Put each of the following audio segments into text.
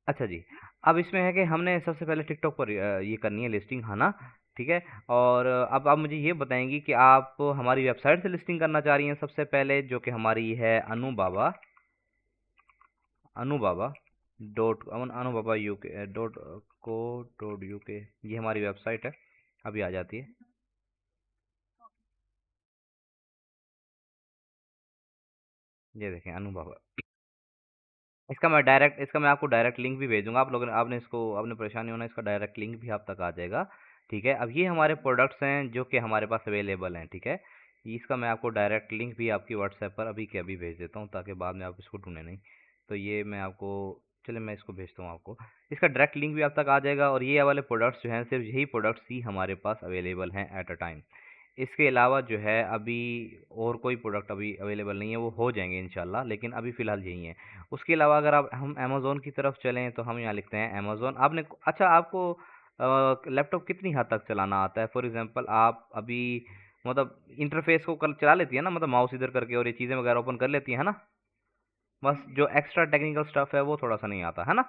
अच्छा जी। अब इसमें है कि हमने सबसे पहले टिकटॉक पर ये करनी है लिस्टिंग, है ना? ठीक है। और अब आप मुझे ये बताएंगी कि आप हमारी वेबसाइट से लिस्टिंग करना चाह रही हैं सबसे पहले, जो कि हमारी है अनु बाबा डॉट अनु बाबा UK .co.uk, ये हमारी वेबसाइट है, अभी आ जाती है। ये देखें अनु बाबा। इसका मैं आपको डायरेक्ट लिंक भी भेजूंगा, आप लोगों ने आपने इसको आपने परेशानी होना, इसका डायरेक्ट लिंक भी आप तक आ जाएगा। ठीक है। अब ये हमारे प्रोडक्ट्स हैं जो कि हमारे पास अवेलेबल हैं। ठीक है। इसका मैं आपको डायरेक्ट लिंक भी आपकी व्हाट्सएप पर अभी के अभी भेज देता हूँ, ताकि बाद में आप इसको ढूंढे नहीं। तो ये मैं आपको, चलिए मैं इसको भेजता हूँ आपको। इसका डायरेक्ट लिंक भी आप तक आ जाएगा। और ये वाले प्रोडक्ट्स जो हैं, सिर्फ यही प्रोडक्ट्स ही हमारे पास अवेलेबल हैं एट अ टाइम। इसके अलावा जो है अभी और कोई प्रोडक्ट अभी अवेलेबल नहीं है, वो हो जाएंगे इंशाल्लाह, लेकिन अभी फ़िलहाल यही है। उसके अलावा अगर आप हम अमेज़न की तरफ चलें, तो हम यहाँ लिखते हैं अमेज़न। आपने अच्छा, आपको लैपटॉप कितनी हद तक चलाना आता है? फॉर एग्जांपल आप अभी मतलब इंटरफेस को कल चला लेती है ना, मतलब माउस इधर करके और ये चीज़ें वगैरह ओपन कर लेती है ना? बस जो एक्स्ट्रा टेक्निकल स्टफ है वो थोड़ा सा नहीं आता है ना?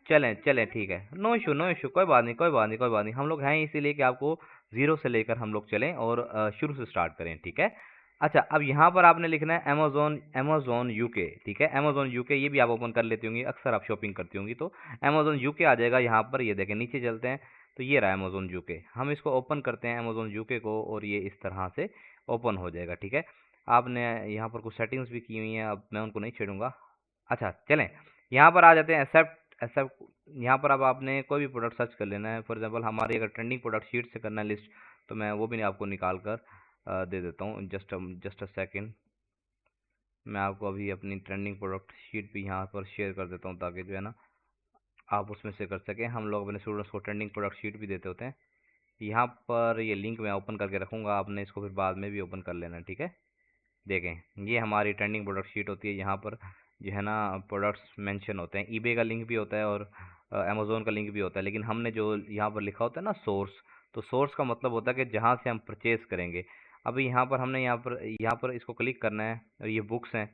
चलें चलें, ठीक है, नो इशू नो इशू, कोई बात नहीं कोई बात नहीं कोई बात नहीं। हम लोग हैं इसीलिए कि आपको ज़ीरो से लेकर हम लोग चलें और शुरू से स्टार्ट करें। ठीक है। अच्छा, अब यहाँ पर आपने लिखना है अमेज़न अमेज़न यूके। ठीक है, अमेज़न यूके, ये भी आप ओपन कर लेती होंगी, अक्सर आप शॉपिंग करती होंगी, तो अमेज़न यूके आ जाएगा यहाँ पर। ये देखें, नीचे चलते हैं, तो ये रहा अमेज़न यूके। हम इसको ओपन करते हैं अमेज़न यूके को, और ये इस तरह से ओपन हो जाएगा। ठीक है। आपने यहाँ पर कुछ सेटिंग्स भी की हुई हैं, अब मैं उनको नहीं छेड़ूंगा। अच्छा चलें, यहाँ पर आ जाते हैं एक्सेप्ट एक्सेप्ट। यहाँ पर अब आपने कोई भी प्रोडक्ट सर्च कर लेना है। फॉर एग्जांपल हमारी अगर ट्रेंडिंग प्रोडक्ट शीट से करना है लिस्ट, तो मैं वो भी आपको निकाल कर दे देता हूँ। जस्ट अ सेकेंड, मैं आपको अभी अपनी ट्रेंडिंग प्रोडक्ट शीट भी यहाँ पर शेयर कर देता हूँ, ताकि जो है ना आप उसमें से कर सकें। हम लोग अपने स्टूडेंट्स को ट्रेंडिंग प्रोडक्ट शीट भी देते होते हैं। यहाँ पर ये लिंक मैं ओपन करके रखूँगा, आपने इसको फिर बाद में भी ओपन कर लेना। ठीक है। देखें, ये हमारी ट्रेंडिंग प्रोडक्ट शीट होती है। यहाँ पर जो है ना प्रोडक्ट्स मेंशन होते हैं, ईबे का लिंक भी होता है और अमेज़न का लिंक भी होता है, लेकिन हमने जो यहाँ पर लिखा होता है ना सोर्स, तो सोर्स का मतलब होता है कि जहाँ से हम परचेज़ करेंगे। अभी यहाँ पर हमने यहाँ पर इसको क्लिक करना है, और ये बुक्स हैं।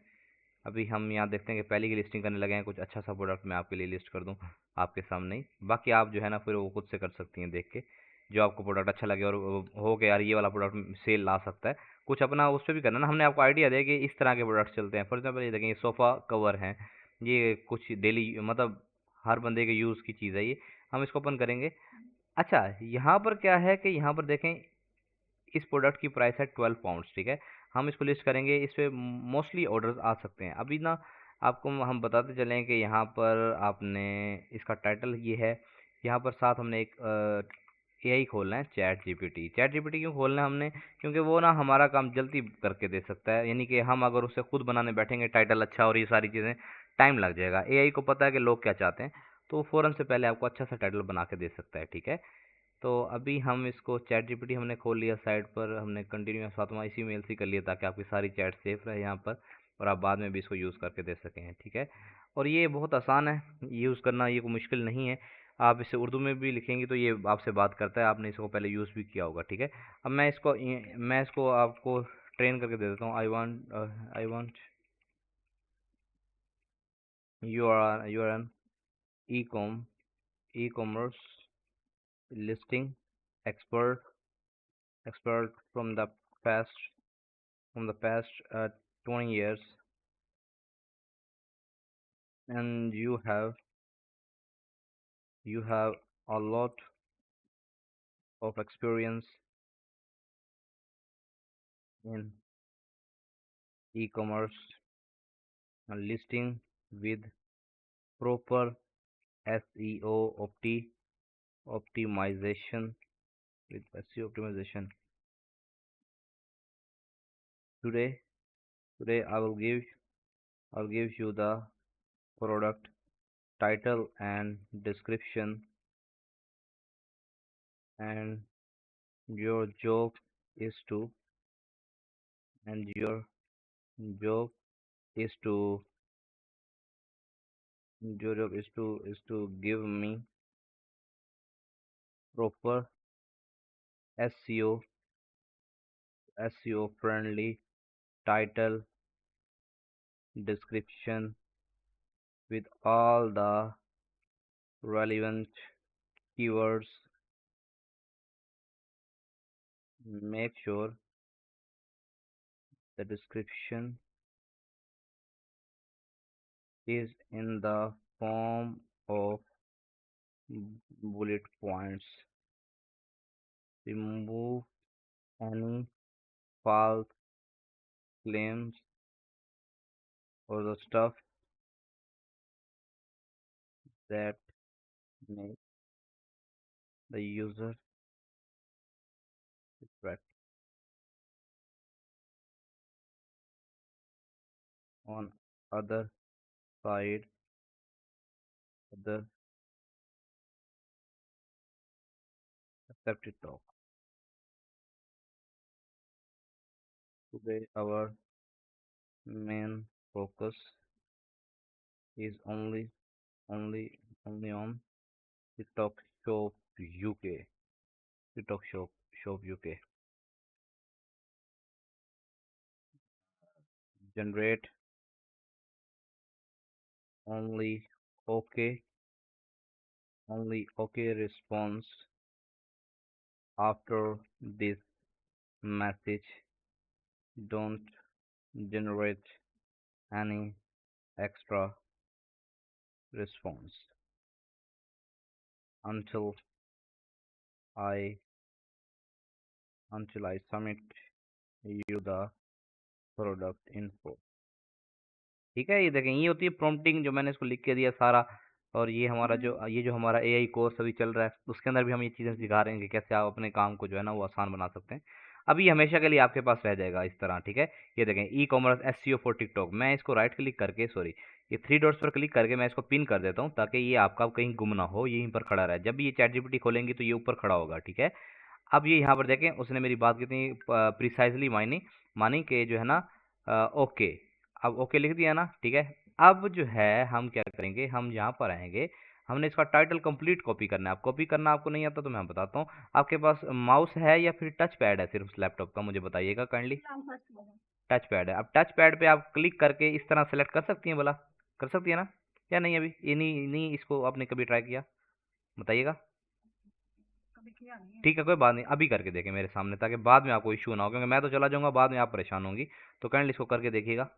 अभी हम यहाँ देखते हैं कि पहले की लिस्टिंग करने लगे हैं। कुछ अच्छा सा प्रोडक्ट मैं आपके लिए लिस्ट कर दूँ आपके सामने ही, बाकी आप जो है ना फिर वो खुद से कर सकती हैं देख के, जो आपको प्रोडक्ट अच्छा लगे और हो के यार ये वाला प्रोडक्ट सेल ला सकता है। कुछ अपना उस पर भी करना ना, हमने आपको आइडिया दिया कि इस तरह के प्रोडक्ट्स चलते हैं। फॉर एग्जाम्पल ये देखें, ये सोफ़ा कवर हैं, ये कुछ डेली मतलब हर बंदे के यूज़ की चीज़ है ये। हम इसको ओपन करेंगे। अच्छा, यहाँ पर क्या है कि यहाँ पर देखें, इस प्रोडक्ट की प्राइस है 12 पाउंड्स। ठीक है। हम इसको लिस्ट करेंगे, इस पे मोस्टली ऑर्डर्स आ सकते हैं। अभी ना आपको हम बताते चलें कि यहाँ पर आपने इसका टाइटल ये है। यहाँ पर साथ हमने एक AI खोलना है, चैट जीपीटी क्यों खोलना है हमने? क्योंकि वो ना हमारा काम जल्दी करके दे सकता है, यानी कि हम अगर उसे खुद बनाने बैठेंगे टाइटल अच्छा और ये सारी चीज़ें, टाइम लग जाएगा। AI को पता है कि लोग क्या चाहते हैं, तो वो फ़ौरन से पहले आपको अच्छा सा टाइटल बना के दे सकता है। ठीक है। तो अभी हम इसको चैट जीपीटी हमने खोल लिया साइड पर, हमने कंटिन्यू फातिमा इसी मेल से कर लिया, ताकि आपकी सारी चैट सेफ रहे यहाँ पर, और आप बाद में भी इसको यूज़ करके दे सकें। ठीक है। और ये बहुत आसान है यूज़ करना, ये कोई मुश्किल नहीं है। आप इसे उर्दू में भी लिखेंगे तो ये आपसे बात करता है, आपने इसको पहले यूज़ भी किया होगा। ठीक है। अब मैं इसको आपको ट्रेन करके दे देता हूँ। I want you are an e com e commerce listing expert from the past from the past 20 years, and you have a lot of experience in e-commerce and listing with proper SEO optimization with SEO optimization. Today I'll give you the product title and description, and your job is to and your job is to your job is to give me proper SEO SEO friendly title, description, with all the relevant keywords. Make sure the description is in the form of bullet points. Remove any false claims or the stuff that make the user distract. On other side, other accepted talk. Today, our main focus is only, only on TikTok Shop UK. TikTok Shop UK. Generate only okay, only okay response after this message. Don't generate any extra response until I I submit you the product info. ठीक है, ये देखें, ये होती है prompting, जो मैंने इसको लिख के दिया सारा। और ये हमारा जो हमारा एआई कोर्स अभी चल रहा है, उसके अंदर भी हम ये चीज़ें सिखा रहे हैं कि कैसे आप अपने काम को जो है ना वो आसान बना सकते हैं। अभी ये हमेशा के लिए आपके पास रह जाएगा इस तरह, ठीक है। ये देखें, e commerce SEO for TikTok, मैं इसको राइट क्लिक करके, सॉरी, ये थ्री डॉट्स पर क्लिक करके मैं इसको पिन कर देता हूँ, ताकि ये आपका कहीं गुम ना हो, यहीं पर खड़ा रहे। जब भी ये चैट जीपीटी खोलेंगी तो ये ऊपर खड़ा होगा, ठीक है। अब ये यहाँ पर देखें, उसने मेरी बात कितनी प्रिसाइजली मानी मानी कि जो है ना, ओके। अब ओके लिख दिया ना, ठीक है। अब जो है हम क्या करेंगे, हम यहाँ पर आएंगे, हमने इसका टाइटल कंप्लीट कॉपी करना है। अब कॉपी करना आपको नहीं आता तो मैं बताता हूँ। आपके पास माउस है या फिर टच पैड है सिर्फ उस लैपटॉप का, मुझे बताइएगा काइंडली। टच पैड है। अब टच पैड पे आप क्लिक करके इस तरह सेलेक्ट कर सकती हैं, बोला कर सकती है ना, या नहीं? अभी ये नहीं नहीं, इसको आपने कभी ट्राई किया, बताइएगा। ठीक है, कोई बात नहीं, अभी करके देखें मेरे सामने, ताकि बाद में आपको इशू ना हो, क्योंकि मैं तो चला जाऊंगा, बाद में आप परेशान होंगी। तो काइंडली इसको करके देखिएगा।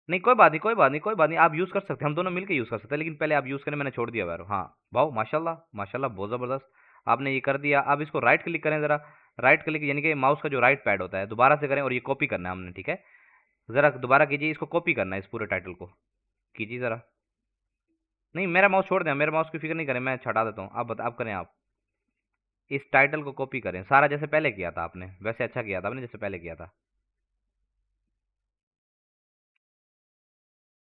नहीं, कोई बात नहीं, कोई बात नहीं, कोई बात नहीं, आप यूज़ कर सकते हैं, हम दोनों मिलकर यूज़ कर सकते हैं, लेकिन पहले आप यूज़ करें, मैंने छोड़ दिया यार। हाँ, वाह, माशाल्लाह माशाल्लाह, बहुत ज़बरदस्त। आपने ये कर दिया। अब इसको राइट क्लिक करें ज़रा। राइट क्लिक यानी कि माउस का जो राइट पैड होता है, दोबारा से करें, और ये कॉपी करना है हमने, ठीक है। ज़रा दोबारा कीजिए, इसको कॉपी करना है, इस पूरे टाइटल को कीजिए ज़रा। नहीं, मेरा माउस छोड़ दें, मेरा माउस की फिक्र नहीं करें, मैं छटा देता हूँ। आप बता, आप करें आप। इस टाइटल को कॉपी करें सारा, जैसे पहले किया था आपने, वैसे अच्छा किया था आपने, जैसे पहले किया था।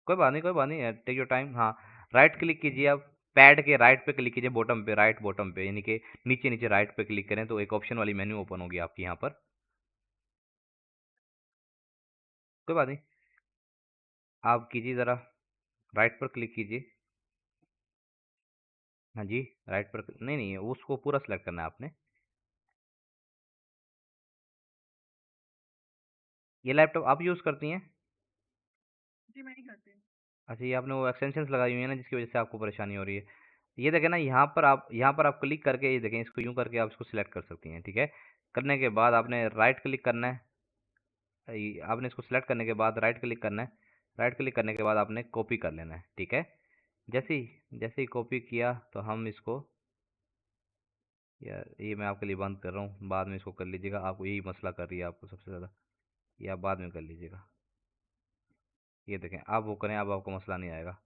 कोई बात नहीं, कोई बात नहीं, टेक योर टाइम। हाँ, राइट क्लिक कीजिए अब। पैड के राइट पे क्लिक कीजिए, बॉटम पे, राइट बॉटम पे, यानी कि नीचे नीचे राइट पे क्लिक करें तो एक ऑप्शन वाली मेन्यू ओपन होगी आपकी यहाँ पर। कोई बात नहीं, आप कीजिए ज़रा, राइट पर क्लिक कीजिए। हाँ जी, राइट पर नहीं नहीं, उसको पूरा सेलेक्ट करना है आपने। ये लैपटॉप आप यूज़ करती हैं? अच्छा, ये आपने वो एक्सटेंशंस लगाई हुई है ना, जिसकी वजह से आपको परेशानी हो रही है। ये देखें ना, यहाँ पर आप क्लिक करके, ये देखें, इसको यूँ करके आप इसको सिलेक्ट कर सकती हैं, ठीक है। करने के बाद आपने राइट क्लिक करना है। आपने इसको सिलेक्ट करने के बाद राइट क्लिक करना है। राइट क्लिक करने के बाद आपने कॉपी कर लेना है, ठीक है। जैसे ही कॉपी किया तो हम इसको, यार ये मैं आपके लिए बंद कर रहा हूँ, बाद में इसको कर लीजिएगा, आपको यही मसला कर रही है आपको सबसे ज़्यादा। ये आप बाद में कर लीजिएगा। ये देखें, आप वो करें, अब आपको मसला नहीं आएगा।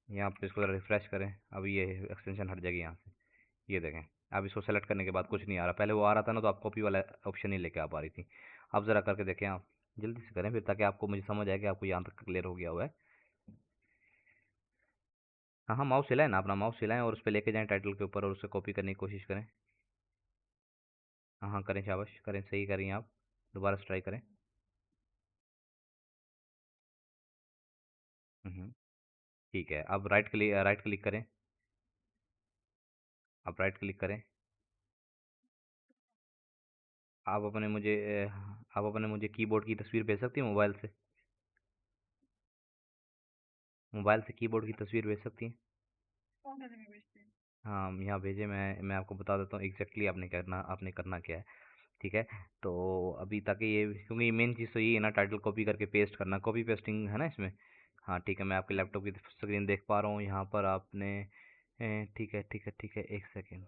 यहाँ पे इसको रिफ्रेश करें, अब ये एक्सटेंशन हट जाएगी यहाँ से। ये देखें, अब इसको सेलेक्ट करने के बाद कुछ नहीं आ रहा। पहले वो आ रहा था ना, तो आप कॉपी वाला ऑप्शन ही लेके आ पा रही थी। अब ज़रा करके देखें आप, जल्दी से करें फिर, ताकि आपको, मुझे समझ आए कि आपको यहाँ तक क्लियर हो गया हुआ है। हाँ हाँ, माउस हिलाएं ना, अपना माउस हिलाएं और उस पर लेके जाएं टाइटल के ऊपर, और उससे कॉपी करने की कोशिश करें। हाँ हाँ, करें, शाबाश, करें, सही करें आप। दोबारा से ट्राई करें। हम्म, ठीक है। अब राइट क्लिक करें। अब राइट क्लिक करें। आप अपने मुझे आप अपने मुझे कीबोर्ड की तस्वीर भेज सकती हैं मोबाइल से? मोबाइल से कीबोर्ड की तस्वीर भेज सकती हैं? कौन सा जगह भेजते हैं? हाँ, यहाँ भेजे। मैं आपको बता देता हूँ एग्जैक्टली आपने करना क्या है। ठीक है। तो अभी ताकि ये, क्योंकि मेन चीज़ तो यही है ना, टाइटल कॉपी करके पेस्ट करना, कॉपी पेस्टिंग है ना इसमें। हाँ ठीक है, मैं आपके हम्म, लैपटॉप की स्क्रीन देख पा रहा हूँ यहाँ पर आपने। ठीक है ठीक है ठीक है, एक सेकेंड।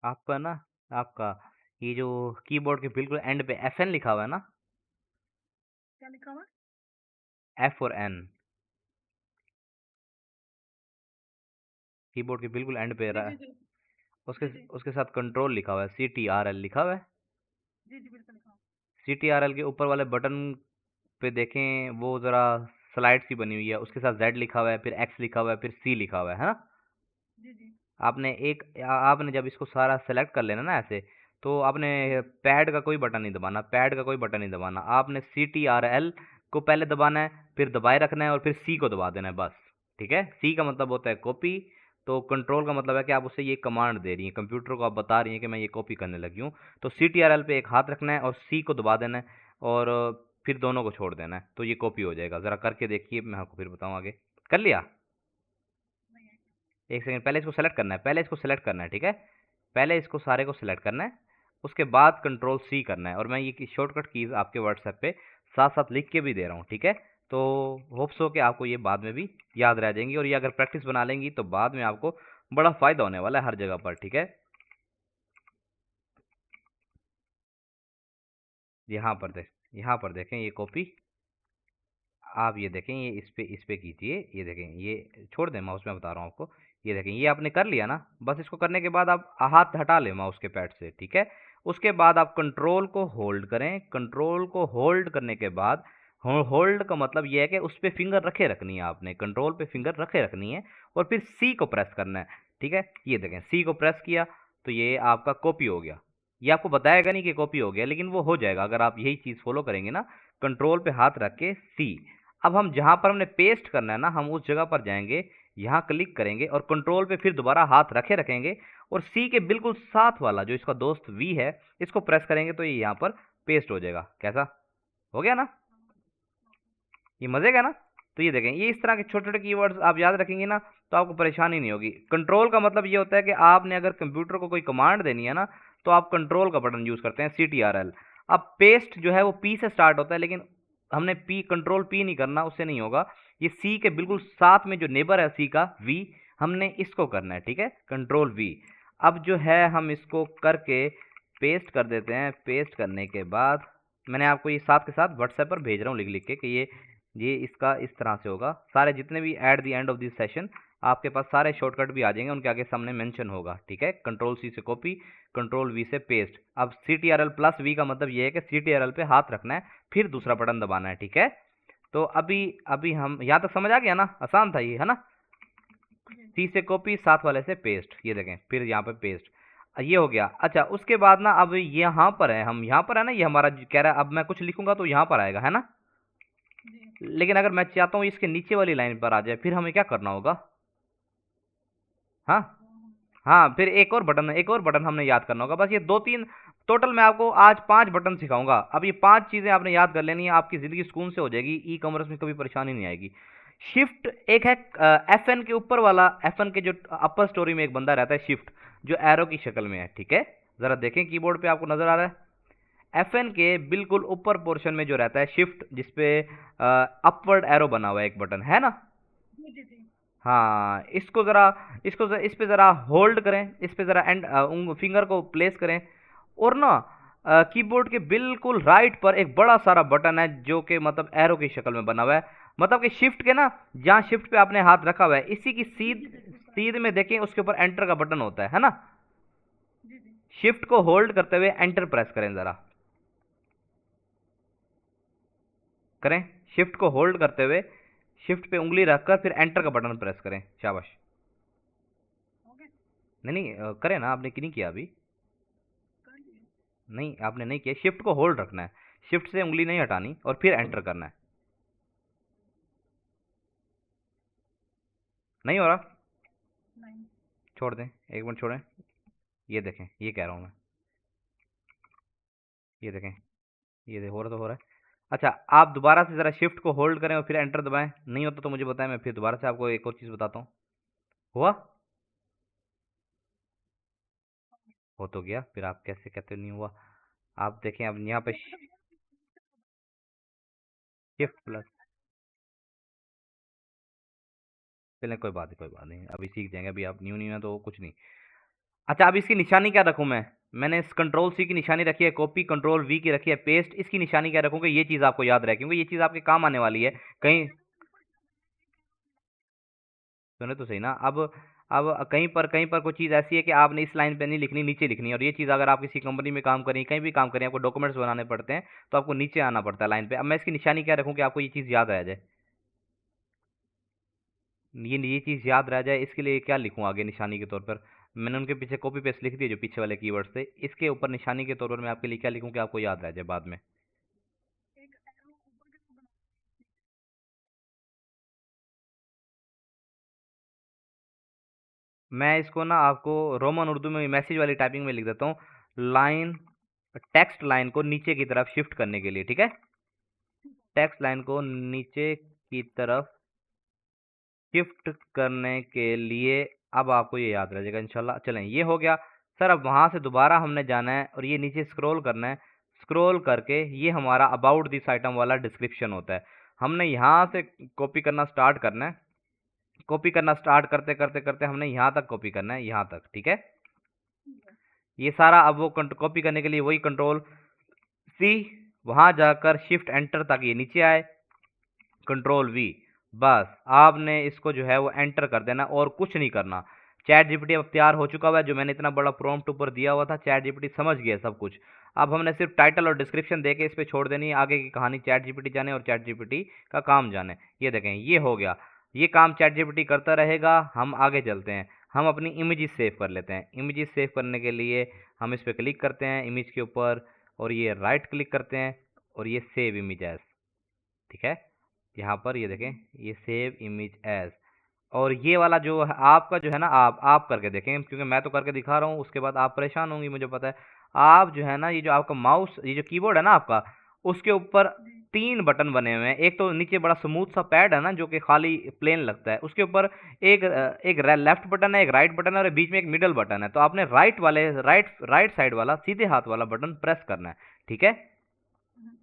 आपका ना, आपका ये जो कीबोर्ड के बिल्कुल एंड पे FN लिखा हुआ है ना, क्या लिखा हुआ है? F और N, कीबोर्ड के बिल्कुल एंड पे जी रहा जी है। जी। उसके जी जी। उसके साथ कंट्रोल लिखा हुआ है, CTRL लिखा हुआ है। जी जी बिल्कुल लिखा हुआ CTRL के ऊपर वाले बटन पे देखें, वो ज़रा स्लाइड सी बनी हुई है, उसके साथ Z लिखा हुआ है, फिर X लिखा हुआ है, फिर C लिखा हुआ है ना। है। जी जी। आपने जब इसको सारा सेलेक्ट कर लेना ना ऐसे, तो आपने हम्म, पैड का कोई बटन नहीं दबाना, पैड का कोई बटन नहीं दबाना, आपने CTRL को पहले दबाना है, फिर दबाए रखना है, और फिर C को दबा देना है बस। ठीक है, C का मतलब होता है कॉपी। तो कंट्रोल का मतलब है कि आप उसे ये कमांड दे रही हैं, कंप्यूटर को आप बता रही हैं कि मैं ये कॉपी करने लगी हूँ। तो CTRL पे एक हाथ रखना है और C को दबा देना है, और फिर दोनों को छोड़ देना है, तो ये कॉपी हो जाएगा। ज़रा करके देखिए, मैं आपको फिर बताऊँ आगे। कर लिया? नहीं है। एक सेकंड, पहले इसको सेलेक्ट करना है, पहले इसको सेलेक्ट करना है, ठीक है। पहले इसको सारे को सेलेक्ट करना है, उसके बाद कंट्रोल C करना है, और मैं ये शॉर्टकट कीज़ आपके व्हाट्सएप पे साथ साथ लिख के भी दे रहा हूँ, ठीक है। तो होप्स हो कि आपको ये बाद में भी याद रह जाएंगी, और ये अगर प्रैक्टिस बना लेंगी तो बाद में आपको बड़ा फ़ायदा होने वाला है हर जगह पर, ठीक है। यहाँ पर देख, यहाँ पर देखें ये कॉपी, आप ये देखें, ये इस पे कीजिए, ये देखें, ये छोड़ दें माउस, मैं बता रहा हूँ आपको। ये देखें, ये आपने कर लिया ना। बस इसको करने के बाद आप हाथ हटा लें माउस के पैड से, ठीक है। उसके बाद आप कंट्रोल को होल्ड करें, कंट्रोल को होल्ड करने के बाद, होल्ड का मतलब ये है कि उस पर फिंगर रखे रखनी है, आपने कंट्रोल पे फिंगर रखे रखनी है, और फिर सी को प्रेस करना है, ठीक है। ये देखें, सी को प्रेस किया तो ये आपका कॉपी हो गया। ये आपको बताएगा नहीं कि कॉपी हो गया, लेकिन वो हो जाएगा अगर आप यही चीज़ फॉलो करेंगे ना। कंट्रोल पे हाथ रख के सी। अब हम जहाँ पर हमने पेस्ट करना है ना, हम उस जगह पर जाएंगे, यहाँ क्लिक करेंगे, और कंट्रोल पे फिर दोबारा हाथ रखेंगे, और सी के बिल्कुल साथ वाला जो इसका दोस्त वी है, इसको प्रेस करेंगे तो ये यहाँ पर पेस्ट हो जाएगा। कैसा हो गया ना? ये मजे का ना? तो ये देखें, ये इस तरह के छोटे छोटे कीवर्ड्स आप याद रखेंगे ना, तो आपको परेशानी नहीं होगी। कंट्रोल का मतलब ये होता है कि आपने अगर कंप्यूटर को कोई कमांड देनी है ना, तो आप कंट्रोल का बटन यूज करते हैं, CTRL। अब पेस्ट जो है वो पी से स्टार्ट होता है, लेकिन हमने पी, कंट्रोल पी नहीं करना, उससे नहीं होगा। ये सी के बिल्कुल साथ में जो नेबर है सी का, वी, हमने इसको करना है, ठीक है, कंट्रोल वी। अब जो है हम इसको करके पेस्ट कर देते हैं। पेस्ट करने के बाद मैंने आपको ये साथ के साथ व्हाट्सएप पर भेज रहा हूँ लिख लिख के कि ये इसका इस तरह से होगा। सारे जितने भी at the end of this session आपके पास सारे शॉर्टकट भी आ जाएंगे, उनके आगे सामने मेंशन होगा, ठीक है। कंट्रोल सी से कॉपी, कंट्रोल वी से पेस्ट। अब CTRL प्लस वी का मतलब ये है कि CTRL पे हाथ रखना है, फिर दूसरा बटन दबाना है, ठीक है। तो अभी अभी हम यहाँ तक समझ आ गया ना? आसान था ये, है ना? जी सी से कॉपी, साथ वाले से पेस्ट, ये देखें, फिर यहाँ पे पेस्ट, ये हो गया। अच्छा, उसके बाद ना, अब यहाँ पर है, हम यहाँ पर है ना, ये हमारा कह रहा है अब मैं कुछ लिखूंगा तो यहाँ पर आएगा, है ना। जी। लेकिन अगर मैं चाहता हूँ इसके नीचे वाली लाइन पर आ जाए, फिर हमें क्या करना होगा? हाँ, हाँ, फिर एक और बटन हमने याद करना होगा। बस ये दो तीन, टोटल मैं आपको आज 5 बटन सिखाऊंगा। अब ये 5 चीज़ें आपने याद कर लेनी है, आपकी ज़िंदगी सुकून से हो जाएगी, ई कॉमर्स में कभी परेशानी नहीं आएगी। शिफ्ट एक है, FN के ऊपर वाला, FN के जो अपर स्टोरी में एक बंदा रहता है, शिफ्ट, जो एरो की शक्ल में है, ठीक है। ज़रा देखें कीबोर्ड पे, आपको नज़र आ रहा है? FN के बिल्कुल ऊपर पोर्शन में जो रहता है शिफ्ट, जिसपे अपवर्ड एरो बना हुआ है, एक बटन है ना। जी जी जी। हाँ, इस पे ज़रा होल्ड करें, इस पे ज़रा फिंगर को प्लेस करें, और ना कीबोर्ड के बिल्कुल राइट पर एक बड़ा सारा बटन है जो कि मतलब एरो की शक्ल में बना हुआ है। मतलब कि शिफ्ट के ना, जहाँ शिफ्ट पे आपने हाथ रखा हुआ है, इसी की जी सीध जी बिल्कुल करेक्ट। सीध में देखें, उसके ऊपर एंटर का बटन होता है ना। जी जी। शिफ्ट को होल्ड करते हुए एंटर प्रेस करें, ज़रा करें। शिफ्ट को होल्ड करते हुए शिफ्ट पे उंगली रखकर फिर एंटर का बटन प्रेस करें, शाबाश। हो गया। नहीं नहीं, करें ना, आपने नहीं किया अभी? कर लिए। नहीं, आपने नहीं किया। शिफ्ट को होल्ड रखना है, शिफ्ट से उंगली नहीं हटानी, और फिर एंटर करना है। नहीं हो रहा? नहीं। छोड़ दें, एक मिनट छोड़ें। ये देखें, ये कह रहा हूँ मैं, ये देखें, ये देखो, हो रहा तो हो रहा है। अच्छा, आप दोबारा से ज़रा शिफ्ट को होल्ड करें और फिर एंटर दबाएं। नहीं होता तो मुझे बताएं, मैं फिर दोबारा से आपको एक और चीज़ बताता हूँ। हुआ? हो तो गया, फिर आप कैसे कहते हो नहीं हुआ? आप देखें अब यहाँ पे वो मतलब शिफ्ट प्लस। चलें, कोई बात नहीं, कोई बात नहीं, अभी सीख जाएंगे, अभी आप न्यू न्यू है तो कुछ नहीं। अच्छा, अब इसकी निशानी क्या रखूँ मैं? मैंने इस कंट्रोल सी की निशानी रखी है कॉपी, कंट्रोल वी की रखी है पेस्ट, इसकी निशानी क्या रखूँ कि ये चीज़ आपको याद रहे, क्योंकि ये चीज़ आपके काम आने वाली है कहीं। सुने तो सही ना। अब कहीं पर कोई चीज़ ऐसी है कि आपने इस लाइन पे नहीं लिखनी, नीचे लिखनी है, और ये चीज़ अगर आप किसी कंपनी में काम करें, कहीं भी काम करें, आपको डॉक्यूमेंट्स बनाने पड़ते हैं, तो आपको नीचे आना पड़ता है लाइन पे। अब मैं इसकी निशानी क्या रखूँ कि आपको ये चीज़ याद रह जाए? ये चीज़ याद रह जाए, इसके लिए क्या लिखूँ आगे निशानी के तौर पर? मैंने उनके पीछे कॉपी पेस्ट लिख दिया जो पीछे वाले कीवर्ड थे, इसके ऊपर निशानी के तौर पर मैं आपके लिए क्या लिखूँ कि आपको याद रह जाए बाद में? एक एरो ऊपर के तरफ बना। मैं इसको ना आपको रोमन उर्दू में मैसेज वाली टाइपिंग में लिख देता हूँ। लाइन, टेक्स्ट लाइन को नीचे की तरफ शिफ्ट करने के लिए, ठीक है? टेक्स्ट लाइन को नीचे की तरफ शिफ्ट करने के लिए अब आपको ये याद रह जाएगा इंशाल्लाह। चलें, ये हो गया। सर अब वहाँ से दोबारा हमने जाना है और ये नीचे स्क्रॉल करना है। स्क्रॉल करके ये हमारा अबाउट दिस आइटम वाला डिस्क्रिप्शन होता है, हमने यहाँ से कॉपी करना स्टार्ट करना है। कॉपी करना स्टार्ट करते करते करते हमने यहाँ तक कॉपी करना है, यहाँ तक, ठीक है? ठीक है। ये सारा अब वो कॉपी करने के लिए वही कंट्रोल सी, वहां जाकर शिफ्ट एंटर ताकि ये नीचे आए, कंट्रोल वी। बस आपने इसको जो है वो एंटर कर देना और कुछ नहीं करना। चैट जीपीटी अब तैयार हो चुका हुआ है, जो मैंने इतना बड़ा प्रॉम्प्ट ऊपर दिया हुआ था, चैट जीपीटी समझ गया सब कुछ। अब हमने सिर्फ टाइटल और डिस्क्रिप्शन देके इस पे छोड़ देनी है, आगे की कहानी चैट जीपीटी जाने और चैट जीपीटी का काम जाने। ये देखें, ये हो गया। ये काम चैट जीपीटी करता रहेगा, हम आगे चलते हैं। हम अपनी इमेजेस सेव कर लेते हैं। इमेजेस सेव करने के लिए हम इस पे क्लिक करते हैं इमेज के ऊपर, और ये राइट क्लिक करते हैं और ये सेव इमेज एज, ठीक है? यहाँ पर ये देखें, ये सेव इमेज एज। और ये वाला जो है आपका जो है ना, आप करके देखें, क्योंकि मैं तो करके दिखा रहा हूँ, उसके बाद आप परेशान होंगी मुझे पता है। आप जो है ना, ये जो आपका माउस, ये जो कीबोर्ड है ना आपका, उसके ऊपर जी। 3 बटन बने हुए हैं। एक तो नीचे बड़ा स्मूथ सा पैड है ना, जो कि खाली प्लेन लगता है, उसके ऊपर एक लेफ्ट बटन है, एक राइट बटन है, और बीच में एक मिडल बटन है। तो आपने राइट साइड वाला सीधे हाथ वाला बटन प्रेस करना है, ठीक है? हम्म,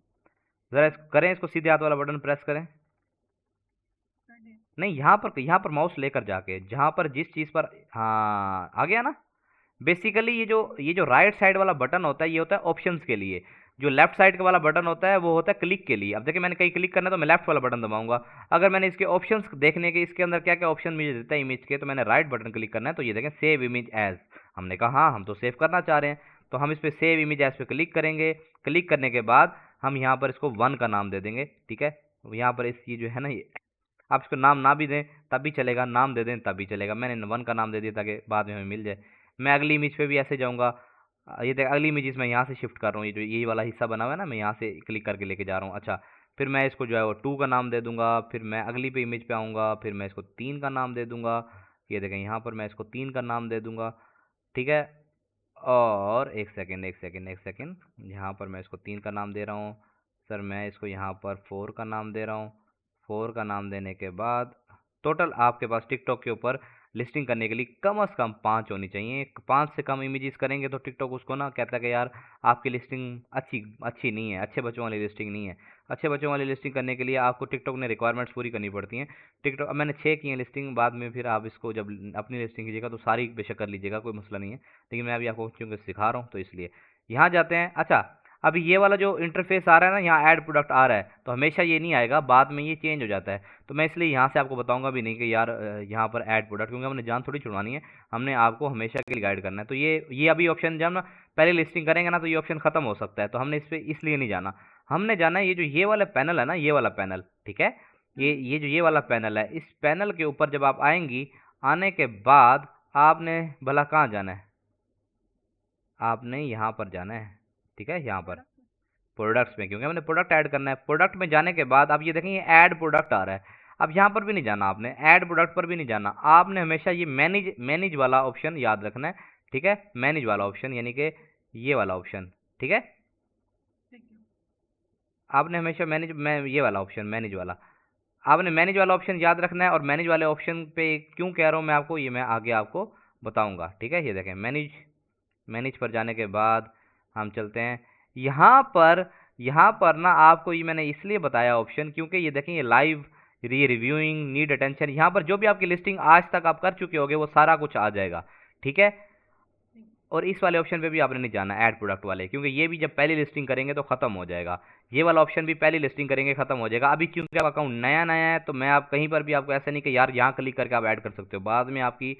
ज़रा करें इसको, सीधे हाथ वाला बटन प्रेस करें। कर दिया। नहीं, यहाँ पर माउस लेकर जाके जहाँ पर जिस चीज़ पर, हाँ आ गया ना। बेसिकली ये जो राइट साइड वाला बटन होता है, ये होता है ऑप्शंस के लिए। जो लेफ्ट साइड का वाला बटन होता है वो होता है क्लिक के लिए। अब देखिए, मैंने कहीं क्लिक करना है तो मैं लेफ्ट वाला बटन दबाऊंगा। अगर मैंने इसके ऑप्शंस देखने के, इसके अंदर क्या क्या ऑप्शन मुझे देता है इमेज के, तो मैंने राइट बटन क्लिक करना है, तो ये देखें सेव इमेज एज। हमने कहा हाँ, हम तो सेव करना चाह रहे हैं, तो हम इस पे सेव इमेज एज पे क्लिक करेंगे। क्लिक करने के बाद हम यहाँ पर इसको 1 का नाम दे देंगे, ठीक है? यहाँ पर इस ये जो है ना, आप इसको नाम ना भी दें तब भी चलेगा, नाम दे दें तब भी चलेगा। मैंने 1 का नाम दे दिया ताकि बाद में हमें मिल जाए। मैं अगली इमेज पे भी ऐसे जाऊँगा। ये देख, अगली इमेज मैं यहाँ से शिफ्ट कर रहा हूँ, ये जो ये वाला हिस्सा बना हुआ है ना, मैं यहाँ से क्लिक करके लेके जा रहा हूँ। अच्छा, फिर मैं इसको जो है वो 2 का नाम दे दूंगा। फिर मैं अगली पे इमेज पे आऊँगा, फिर मैं इसको 3 का नाम दे दूंगा। ये देखें, यहाँ पर मैं इसको 3 का नाम दे दूंगा, ठीक है? और एक सेकेंड, एक सेकेंड, एक सेकेंड, यहाँ पर मैं इसको 3 का नाम दे रहा हूँ। सर मैं इसको यहाँ पर 4 का नाम दे रहा हूँ। 4 का नाम देने के बाद टोटल आपके पास टिकटॉक के ऊपर लिस्टिंग करने के लिए कम से कम 5 होनी चाहिए। 5 से कम इमेजेस करेंगे तो टिकटॉक उसको ना कहता है कि यार आपकी लिस्टिंग अच्छी अच्छी नहीं है, अच्छे बच्चों वाली लिस्टिंग नहीं है। अच्छे बच्चों वाली लिस्टिंग करने के लिए आपको टिकटॉक ने रिक्वायरमेंट्स पूरी करनी पड़ती हैं। टिकटॉक, अब मैंने 6 की है लिस्टिंग, बाद में फिर आप इसको जब अपनी लिस्टिंग कीजिएगा तो सारी बेशक कर लीजिएगा, कोई मसला नहीं है। लेकिन मैं अभी आपको क्योंकि सिखा रहा हूँ तो इसलिए यहाँ जाते हैं। अच्छा, अभी ये वाला जो इंटरफेस आ रहा है ना, यहाँ ऐड प्रोडक्ट आ रहा है, तो हमेशा ये नहीं आएगा, बाद में ये चेंज हो जाता है। तो मैं इसलिए यहाँ से आपको बताऊंगा भी नहीं कि यार यहाँ पर ऐड प्रोडक्ट, क्योंकि हमने जान थोड़ी छुड़वानी है, हमने आपको हमेशा के लिए गाइड करना है। तो ये अभी ऑप्शन जब ना पहले लिस्टिंग करेंगे ना, तो ये ऑप्शन खत्म हो सकता है, तो हमने इस पर इसलिए नहीं जाना। हमने जाना है ये जो ये वाला पैनल है ना, ये वाला पैनल, ठीक है? ये जो ये वाला पैनल है, इस पैनल के ऊपर जब आप आएंगी, आने के बाद आपने भला कहाँ जाना है? आपने यहाँ पर जाना है, ठीक है? यहाँ पर प्रोडक्ट। प्रोडक्ट्स में, क्योंकि हमने प्रोडक्ट ऐड करना है। प्रोडक्ट में जाने के बाद आप ये देखें, ये ऐड प्रोडक्ट आ रहा है। अब यहाँ पर भी नहीं जाना आपने, ऐड प्रोडक्ट पर भी नहीं जाना आपने, हमेशा ये मैनेज मैनेज वाला ऑप्शन याद रखना है, ठीक है? मैनेज वाला ऑप्शन यानी कि ये वाला ऑप्शन, ठीक है? ठीक है। आपने हमेशा मैनेज मैं ये वाला ऑप्शन मैनेज वाला आपने मैनेज वाला ऑप्शन याद रखना है। और मैनेज वाले ऑप्शन पे क्यों कह रहा हूँ मैं आपको, ये मैं आगे आपको बताऊंगा, ठीक है। ये देखें मैनेज, मैनेज पर जाने के बाद हम चलते हैं यहाँ पर ना आपको ये मैंने इसलिए बताया ऑप्शन, क्योंकि ये देखें ये लाइव रिव्यूइंग नीड अटेंशन, यहाँ पर जो भी आपकी लिस्टिंग आज तक आप कर चुके होगे वो सारा कुछ आ जाएगा, ठीक है। और इस वाले ऑप्शन पे भी आपने नहीं जाना ऐड प्रोडक्ट वाले, क्योंकि ये भी जब पहली लिस्टिंग करेंगे तो खत्म हो जाएगा। ये वाला ऑप्शन भी पहली लिस्टिंग करेंगे खत्म हो जाएगा। अभी क्योंकि आपका अकाउंट नया नया है तो मैं आप कहीं पर भी आपको ऐसा नहीं कि यार यहाँ क्लिक करके आप ऐड कर सकते हो, बाद में आपकी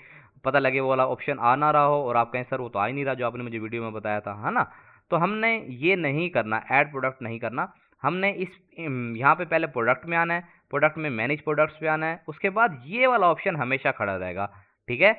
पता लगे वो वाला ऑप्शन आ ना रहा हो और आप कहें सर वो तो आ ही नहीं रहा जो आपने मुझे वीडियो में बताया था, है ना। तो हमने ये नहीं करना, ऐड प्रोडक्ट नहीं करना। हमने इस यहाँ पे पहले प्रोडक्ट में आना है, प्रोडक्ट में मैनेज प्रोडक्ट्स पे आना है, उसके बाद ये वाला ऑप्शन हमेशा खड़ा रहेगा, ठीक है।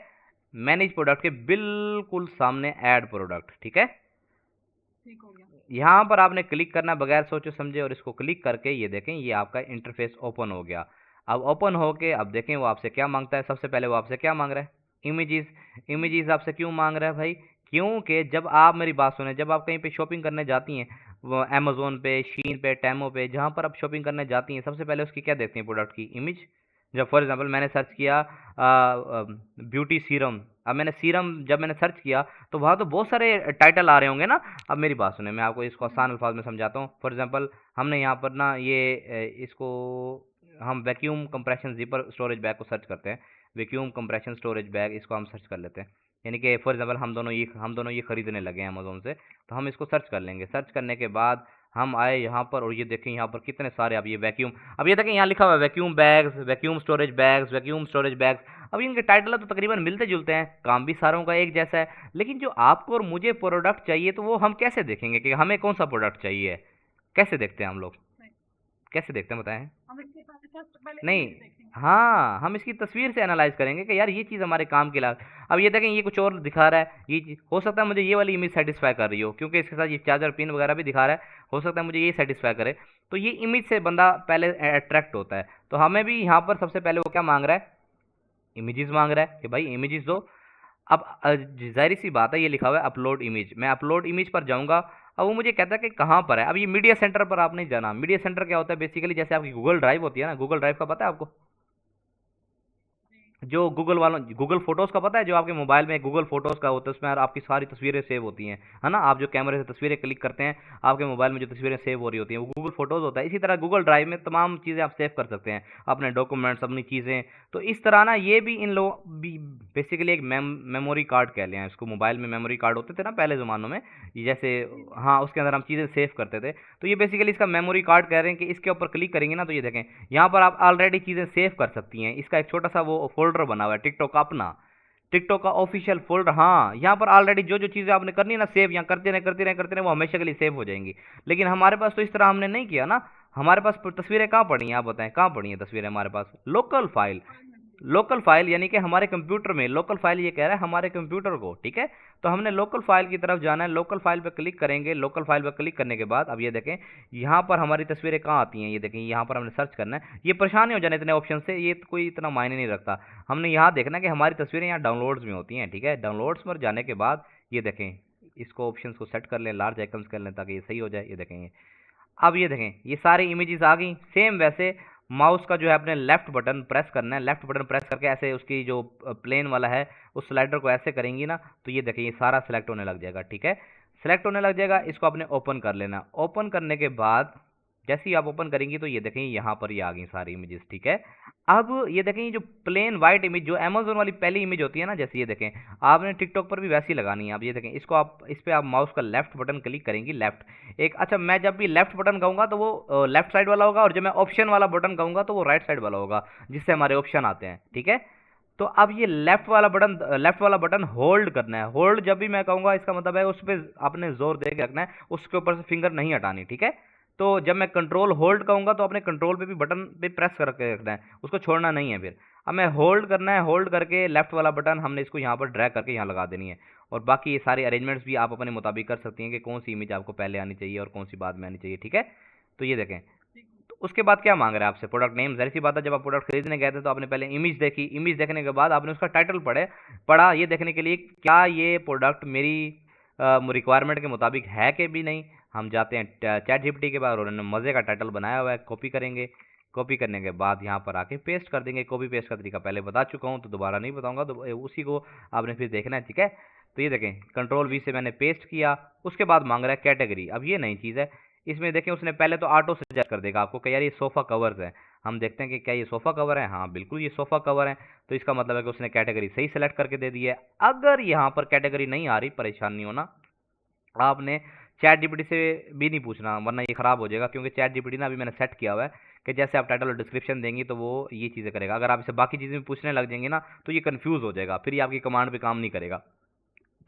मैनेज प्रोडक्ट के बिल्कुल सामने ऐड प्रोडक्ट, ठीक है। ठीक हो गया। यहाँ पर आपने क्लिक करना बगैर सोचे समझे, और इसको क्लिक करके ये देखें ये आपका इंटरफेस ओपन हो गया। अब ओपन हो के अब देखें वो आपसे क्या मांगता है। सबसे पहले वो आपसे क्या मांग रहा है, इमेजेस। इमेजेस आपसे क्यों मांग रहा है भाई, क्योंकि जब आप मेरी बात सुने, जब आप कहीं पे शॉपिंग करने जाती हैं, वो अमेजोन पे, शीन पे, टेमो पे, जहाँ पर आप शॉपिंग करने जाती हैं, सबसे पहले उसकी क्या देखती हैं, प्रोडक्ट की इमेज। जब फॉर एग्जांपल मैंने सर्च किया ब्यूटी सीरम, अब मैंने सीरम जब मैंने सर्च किया तो वहाँ तो बहुत सारे टाइटल आ रहे होंगे ना। अब मेरी बात सुने, मैं आपको इसको आसान अल्फाज में समझाता हूँ। फॉर एग्जांपल हमने यहाँ पर ना ये इसको हम वैक्यूम कंप्रेशन जीपर स्टोरेज बैग को सर्च करते हैं। वैक्यूम कंप्रेशन स्टोरेज बैग, इसको हम सर्च कर लेते हैं। यानी कि फॉर एग्जांपल हम दोनों ये खरीदने लगे हैं अमेजोन से, तो हम इसको सर्च कर लेंगे। सर्च करने के बाद हम आए यहाँ पर और ये देखें यहाँ पर कितने सारे, अब ये वैक्यूम, अब ये देखें यहाँ लिखा हुआ है vacuum bags, vacuum storage bags, vacuum storage bags. अब इनके टाइटल तो तकरीबन मिलते जुलते हैं, काम भी सारों का एक जैसा है, लेकिन जो आपको और मुझे प्रोडक्ट चाहिए तो वो हम कैसे देखेंगे कि हमें कौन सा प्रोडक्ट चाहिए। कैसे देखते हैं हम लोग, नहीं, कैसे देखते हैं बताएं। हम इसके पहले फर्स्ट पहले नहीं, इमेज देखेंगे। हाँ, हम इसकी तस्वीर से एनालाइज करेंगे कि यार ये चीज़ हमारे काम की ला। अब ये देखें ये कुछ और दिखा रहा है, ये चीज़ हो सकता है मुझे ये वाली इमेज सेटिस्फाई कर रही हो, क्योंकि इसके साथ ये चार्जर पिन वगैरह भी दिखा रहा है, हो सकता है मुझे ये सेटिस्फाई करे। तो ये इमेज से बंदा पहले अट्रैक्ट होता है। तो हमें भी यहाँ पर सबसे पहले वो क्या मांग रहा है, इमेजेस मांग रहा है कि भाई इमेजेस दो। अब जाहिर सी बात है ये लिखा हुआ है अपलोड इमेज, मैं अपलोड इमेज पर जाऊंगा। अब वो मुझे कहता है कि कहाँ पर है। अब ये मीडिया सेंटर पर आप नहीं जाना। मीडिया सेंटर क्या होता है, बेसिकली जैसे आपकी गूगल ड्राइव होती है ना, गूगल ड्राइव का पता है आपको, जो गूगल वालों, गूगल फोटोज का पता है, जो आपके मोबाइल में गूगल फोटोज का होता है, उसमें आपकी सारी तस्वीरें सेव होती हैं, है ना। आप जो कैमरे से तस्वीरें क्लिक करते हैं, आपके मोबाइल में जो तस्वीरें सेव हो रही होती हैं वो गूगल फोटोज होता है। इसी तरह गूगल ड्राइव में तमाम चीज़ें आप सेव कर सकते हैं, अपने डॉक्यूमेंट्स, अपनी चीज़ें। तो इस तरह ना ये भी इन लोग भी बेसिकली एक मेमोरी कार्ड कह लें इसको। मोबाइल में मेमोरी कार्ड होते थे ना पहले ज़मानों में, ये जैसे, हाँ, उसके अंदर हम चीज़ें सेव करते थे। तो ये बेसिकली इसका मेमोरी कार्ड कह रहे हैं कि इसके ऊपर क्लिक करेंगे ना तो ये देखें यहाँ पर आप ऑलरेडी चीज़ें सेव कर सकती हैं। इसका एक छोटा सा वो फोल्डर बना हुआ है टिकटॉक का अपना, टिकटॉक का ऑफिशियल फोल्डर। हाँ, यहाँ पर ऑलरेडी जो जो चीज़ें आपने करनी है ना सेव, यहाँ करते रहे करते रहे करते रहे, वो हमेशा के लिए सेव हो जाएंगी। लेकिन हमारे पास तो इस तरह हमने नहीं किया ना। हमारे पास तस्वीरें कहाँ पड़ी हैं, आप बताएं कहाँ पड़ी हैं तस्वीरें हमारे पास, लोकल फाइल। लोकल फाइल यानी कि हमारे कंप्यूटर में, लोकल फाइल ये कह रहा है हमारे कंप्यूटर को, ठीक है। तो हमने लोकल फाइल की तरफ जाना है, लोकल फाइल पर क्लिक करेंगे। लोकल फाइल पर क्लिक करने के बाद अब ये देखें यहाँ पर हमारी तस्वीरें कहाँ आती हैं, ये देखें यहाँ पर हमने सर्च करना है। ये परेशान नहीं हो जाना इतने ऑप्शन से, ये तो कोई इतना मायने नहीं रखता। हमने यहाँ देखना है कि हमारी तस्वीरें यहाँ डाउनलोड्स में होती हैं, ठीक है। डाउनलोड्स पर जाने के बाद ये देखें इसको ऑप्शन को सेट कर लें, लार्ज आइकन्स कर लें ताकि ये सही हो जाए। ये देखें अब ये देखें ये सारी इमेजेस आ गई। सेम वैसे माउस का जो है अपने लेफ्ट बटन प्रेस करना है, लेफ्ट बटन प्रेस करके ऐसे उसकी जो प्लेन वाला है उस स्लाइडर को ऐसे करेंगी ना तो ये देखें ये सारा सिलेक्ट होने लग जाएगा, ठीक है। सिलेक्ट होने लग जाएगा, इसको आपने ओपन कर लेना। ओपन करने के बाद जैसे ही आप ओपन करेंगी तो ये देखें यहाँ पर ये आ गई सारी इमेजेस, ठीक है। अब ये देखें ये जो प्लेन वाइट इमेज जो अमेजोन वाली पहली इमेज होती है ना, जैसे ये देखें आपने टिकटॉक पर भी वैसी लगानी है। अब ये देखें इसको आप, इस पर आप माउस का लेफ्ट बटन क्लिक करेंगी, लेफ्ट एक, अच्छा मैं जब भी लेफ्ट बटन कहूँगा तो वो लेफ्ट साइड वाला होगा, और जब मैं ऑप्शन वाला बटन कहूँगा तो वो राइट साइड वाला होगा, जिससे हमारे ऑप्शन आते हैं, ठीक है। तो अब ये लेफ्ट वाला बटन होल्ड करना है। होल्ड जब भी मैं कहूँगा इसका मतलब है उस पर आपने जोर दे के रखना है, उसके ऊपर से फिंगर नहीं हटानी, ठीक है। तो जब मैं कंट्रोल होल्ड कहूँगा तो अपने कंट्रोल पे भी बटन पे प्रेस करके रखना है, उसको छोड़ना नहीं है। फिर अब मैं होल्ड करना है, होल्ड करके लेफ्ट वाला बटन हमने इसको यहाँ पर ड्रैग करके यहाँ लगा देनी है। और बाकी ये सारे अरेंजमेंट्स भी आप अपने मुताबिक कर सकती हैं कि कौन सी इमेज आपको पहले आनी चाहिए और कौन सी बाद में आनी चाहिए, ठीक है। तो ये देखें तो उसके बाद क्या मांग रहा है आपसे, प्रोडक्ट नेम। जाहिर सी बात है जब आप प्रोडक्ट खरीदने गए थे तो आपने पहले इमेज देखी, इमेज देखने के बाद आपने उसका टाइटल पढ़ा ये देखने के लिए क्या ये प्रोडक्ट मेरी रिक्वायरमेंट के मुताबिक है कि भी नहीं। हम जाते हैं चैट जीपीटी के बाद, और उन्होंने मज़े का टाइटल बनाया हुआ है, कॉपी करेंगे। कॉपी करने के बाद यहाँ पर आके पेस्ट कर देंगे। कॉपी पेस्ट का तरीका पहले बता चुका हूँ, तो दोबारा नहीं बताऊंगा, तो उसी को आपने फिर देखना है, ठीक है। तो ये देखें, कंट्रोल वी से मैंने पेस्ट किया। उसके बाद मांग रहा है कैटेगरी। अब ये नई चीज़ है, इसमें देखें उसने पहले तो ऑटो सजेस्ट कर देगा आपको कि यार ये सोफ़ा कवर्स है। हम देखते हैं कि क्या ये सोफ़ा कवर है। हाँ बिल्कुल ये सोफ़ा कवर है। तो इसका मतलब है कि उसने कैटेगरी सही सेलेक्ट करके दे दी है। अगर यहाँ पर कैटेगरी नहीं आ रही, परेशान नहीं होना, आपने चैट जीपीटी से भी नहीं पूछना, वरना ये खराब हो जाएगा, क्योंकि चैट जीपीटी ना अभी मैंने सेट किया हुआ है कि जैसे आप टाइटल और डिस्क्रिप्शन देंगी तो वो ये चीज़ें करेगा। अगर आप इसे बाकी चीज़ें भी पूछने लग जाएंगे ना, तो ये कंफ्यूज हो जाएगा, फिर ये आपकी कमांड पे काम नहीं करेगा,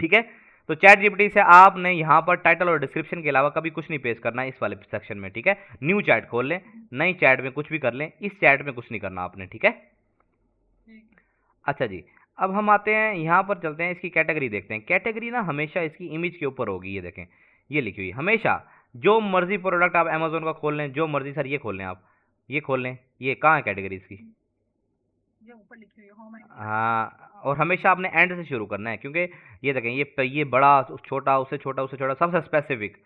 ठीक है। तो चैट जीपीटी से आपने यहाँ पर टाइटल और डिस्क्रिप्शन के अलावा कभी कुछ नहीं पेश करना है इस वाले सेक्शन में, ठीक है। न्यू चैट खोल लें, नई चैट में कुछ भी कर लें, इस चैट में कुछ नहीं करना आपने, ठीक है। ठीक है। अच्छा जी, अब हम आते हैं यहाँ पर, चलते हैं इसकी कैटेगरी देखते हैं। कैटेगरी ना हमेशा इसकी इमेज के ऊपर होगी। ये देखें, ये लिखी हुई हमेशा, जो मर्जी प्रोडक्ट आप अमेजोन का खोल लें, जो मर्जी सर ये खोल लें, आप ये खोल लें, ये कहाँ है कैटेगरी इसकी। ये ऊपर लिखी हुई है होम एंड किचन। हाँ, और हमेशा आपने एंड से शुरू करना है, क्योंकि ये देखें, ये बड़ा, छोटा, उससे छोटा, उससे छोटा, सबसे स्पेसिफिक।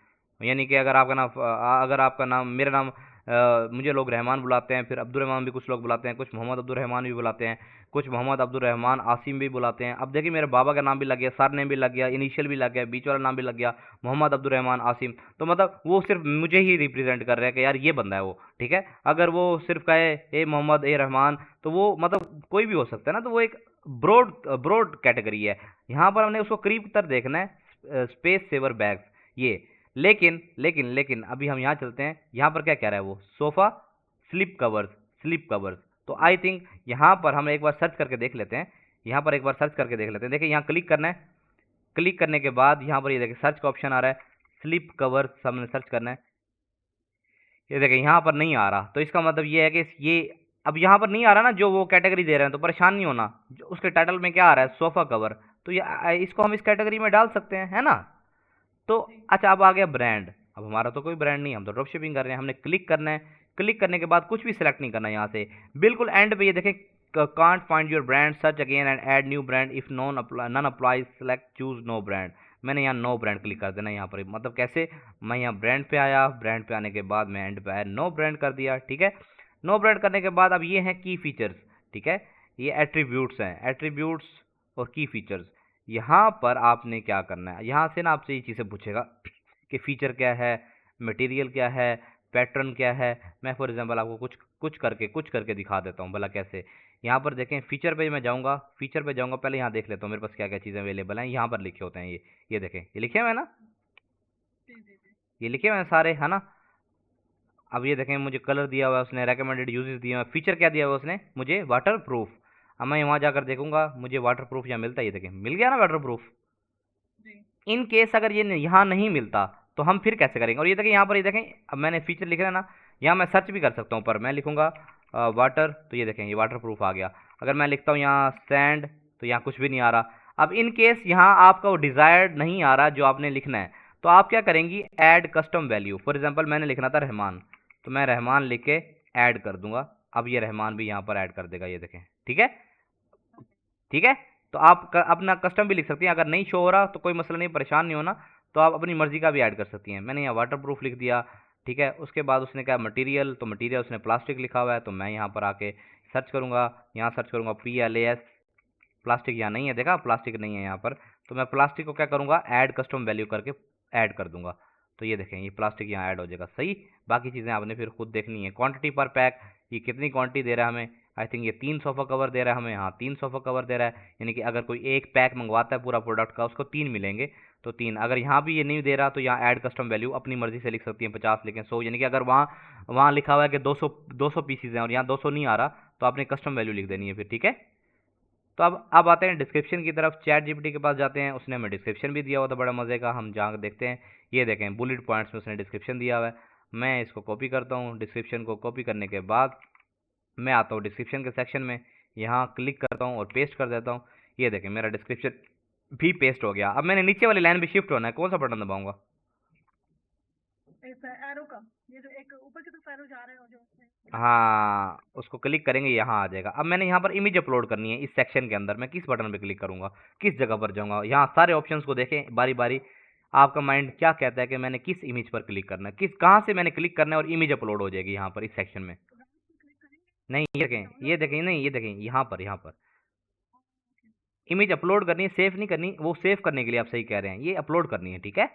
यानी कि अगर आपका नाम अगर आपका नाम, मेरा नाम, मुझे लोग रहमान बुलाते हैं, फिर अब्दुल रहमान भी कुछ लोग बुलाते हैं, कुछ मोहम्मद अब्दुल रहमान भी बुलाते हैं, कुछ मोहम्मद अब्दुल रहमान आसिम भी बुलाते हैं। अब देखिए मेरे बाबा का नाम भी लग गया, सर नेम भी लग गया, इनिशियल भी लग गया, बीच वाला नाम भी लग गया, मोहम्मद अब्दुल रहमान आसिम। तो मतलब वो सिर्फ मुझे ही रिप्रेजेंट कर रहे हैं कि यार ये बंदा है वो, ठीक है। अगर वो सिर्फ कहे ए मोहम्मद ए रहमान, तो वो मतलब कोई भी हो सकता है ना, तो वो एक ब्रॉड ब्रॉड कैटेगरी है। यहाँ पर हमने उसको करीब तर देखना है, स्पेस सेवर बैग्स ये। लेकिन लेकिन लेकिन अभी हम यहाँ चलते हैं, यहाँ पर क्या कह रहा है वो, sofa slip covers, slip covers. तो आई थिंक यहाँ पर हम एक बार सर्च करके देख लेते हैं, यहाँ पर एक बार सर्च करके देख लेते हैं। देखिए यहाँ क्लिक करना है, क्लिक करने के बाद यहाँ पर ये देखिए सर्च का ऑप्शन आ रहा है, स्लिप कवर्स हमने सर्च करना है। ये देखिए यहाँ पर नहीं आ रहा, तो इसका मतलब ये है कि ये, अब यहाँ पर नहीं आ रहा ना जो वो कैटेगरी दे रहे हैं, तो परेशान नहीं होना। जो उसके टाइटल में क्या आ रहा है, सोफ़ा कवर, तो ये इसको हम इस कैटेगरी में डाल सकते हैं, है ना। तो जी। अच्छा, अब आ गया ब्रांड। अब हमारा तो कोई ब्रांड नहीं, हम तो ड्रॉप शिपिंग कर रहे हैं। हमने क्लिक करना है, क्लिक करने के बाद कुछ भी सिलेक्ट नहीं करना है। यहाँ से बिल्कुल एंड पे ये देखें, can't find your brand, search again and add new brand, if none apply select choose no brand. मैंने यहाँ नो ब्रांड क्लिक कर देना। यहाँ पर मतलब कैसे, मैं यहाँ ब्रांड पे आया, ब्रांड पे आने के बाद मैं एंड पे आया, नो ब्रांड कर दिया, ठीक है। नो ब्रांड करने के बाद अब ये हैं की फीचर्स, ठीक है। ये एट्रीब्यूट्स हैं, एट्रीब्यूट्स और की फीचर्स। यहाँ पर आपने क्या करना है, यहाँ से ना आपसे ये चीज़ें पूछेगा कि फ़ीचर क्या है, मटेरियल क्या है, पैटर्न क्या है। मैं फॉर एग्जांपल आपको कुछ करके दिखा देता हूँ भला कैसे। यहाँ पर देखें, फ़ीचर पे मैं जाऊँगा, फ़ीचर पे जाऊँगा, पहले यहाँ देख लेता हूँ मेरे पास क्या क्या चीज़ें अवेलेबल हैं। यहाँ पर लिखे होते हैं ये देखें, ये लिखे हुए हैं ना, जी जी जी। ये लिखे हुए हैं सारे, है ना। अब ये देखें, मुझे कलर दिया हुआ है उसने, रेकमेंडेड यूजेस दिए हुए हैं, फीचर क्या दिया हुआ है उसने मुझे, वाटर प्रूफ। अब मैं वहाँ जाकर देखूंगा मुझे वाटर प्रूफ यहाँ मिलता है, ये देखें मिल गया ना वाटर प्रूफ। जी। इन केस अगर ये यहाँ नहीं मिलता, तो हम फिर कैसे करेंगे। और ये देखें यहाँ पर, ये देखें, अब मैंने फीचर लिख रहा है ना, यहाँ मैं सर्च भी कर सकता हूँ, पर मैं लिखूंगा वाटर, तो ये देखें ये वाटर प्रूफ आ गया। अगर मैं लिखता हूँ यहाँ सैंड, तो यहाँ कुछ भी नहीं आ रहा। अब इन केस यहाँ आपका वो डिज़ायर्ड नहीं आ रहा जो आपने लिखना है, तो आप क्या करेंगी, add custom value. For example मैंने लिखना था रहमान, तो मैं रहमान लिख के ऐड कर दूंगा। अब ये रहमान भी यहाँ पर ऐड कर देगा, ये देखें, ठीक है, ठीक है। तो आप अपना कस्टम भी लिख सकती हैं, अगर नहीं शो हो रहा तो कोई मसला नहीं, परेशान नहीं होना। तो आप अपनी मर्जी का भी ऐड कर सकती हैं। मैंने यहाँ वाटर प्रूफ लिख दिया, ठीक है। उसके बाद उसने कहा मटेरियल, तो मटेरियल उसने प्लास्टिक लिखा हुआ है, तो मैं यहाँ पर आके सर्च करूँगा, यहाँ सर्च करूँगा PLAS, प्लास्टिक यहाँ नहीं है, देखा प्लास्टिक नहीं है यहाँ पर। तो मैं प्लास्टिक को क्या करूँगा, ऐड कस्टम वैल्यू करके ऐड कर दूंगा। तो ये देखें ये प्लास्टिक यहाँ ऐड हो जाएगा, सही। बाकी चीज़ें आपने फिर खुद देखनी है। क्वांटिटी पर पैक, ये कितनी क्वांटिटी दे रहा है हमें, आई थिंक ये 3 सोफ़ा कवर दे रहा है हमें, हाँ 3 सोफ़ा कवर दे रहा है। यानी कि अगर कोई एक पैक मंगवाता है पूरा प्रोडक्ट का, उसको 3 मिलेंगे, तो 3। अगर यहाँ भी ये नहीं दे रहा, तो यहाँ ऐड कस्टम वैल्यू अपनी मर्जी से लिख सकती हैं, 50 लिखें, 100। यानी कि अगर वहाँ वहाँ लिखा हुआ है कि 200 पीसीज हैं और यहाँ 200 नहीं आ रहा, तो आपने कस्टम वैल्यू लिख देनी है फिर, ठीक है। तो अब आते हैं डिस्क्रिप्शन की तरफ। चैट जीपीटी के पास जाते हैं, उसने हमें डिस्क्रिप्शन भी दिया हुआ था बड़ा मज़े का, हम जहाँ देखते हैं, ये देखें बुलेट पॉइंट्स में उसने डिस्क्रिप्शन दिया हुआ है। मैं इसको कॉपी करता हूँ, डिस्क्रिप्शन को कॉपी करने के बाद मैं आता हूँ डिस्क्रिप्शन के सेक्शन में, यहाँ क्लिक करता हूँ और पेस्ट कर देता हूँ। ये देखें मेरा डिस्क्रिप्शन भी पेस्ट हो गया। अब मैंने नीचे वाली लाइन भी शिफ्ट होना है, कौन सा बटन दबाऊंगा, इस एरो का, ये जो एक ऊपर की तरफ एरो जा रहे हो जो उसमें हाँ उसको क्लिक करेंगे, यहाँ आ जाएगा। अब मैंने यहाँ पर इमेज अपलोड करनी है इस सेक्शन के अंदर, मैं किस बटन पे क्लिक करूँगा, किस जगह पर जाऊँगा, यहाँ सारे ऑप्शंस को देखें बारी बारी। आपका माइंड क्या कहता है कि मैंने किस इमेज पर क्लिक करना है, किस कहाँ से मैंने क्लिक करना है, और इमेज अपलोड हो जाएगी यहाँ पर इस सेक्शन में। नहीं ये देखें, ये देखें, नहीं ये देखें, यहाँ पर इमेज अपलोड करनी है, सेव नहीं करनी। वो सेव करने के लिए आप सही कह रहे हैं, ये अपलोड करनी है, ठीक है।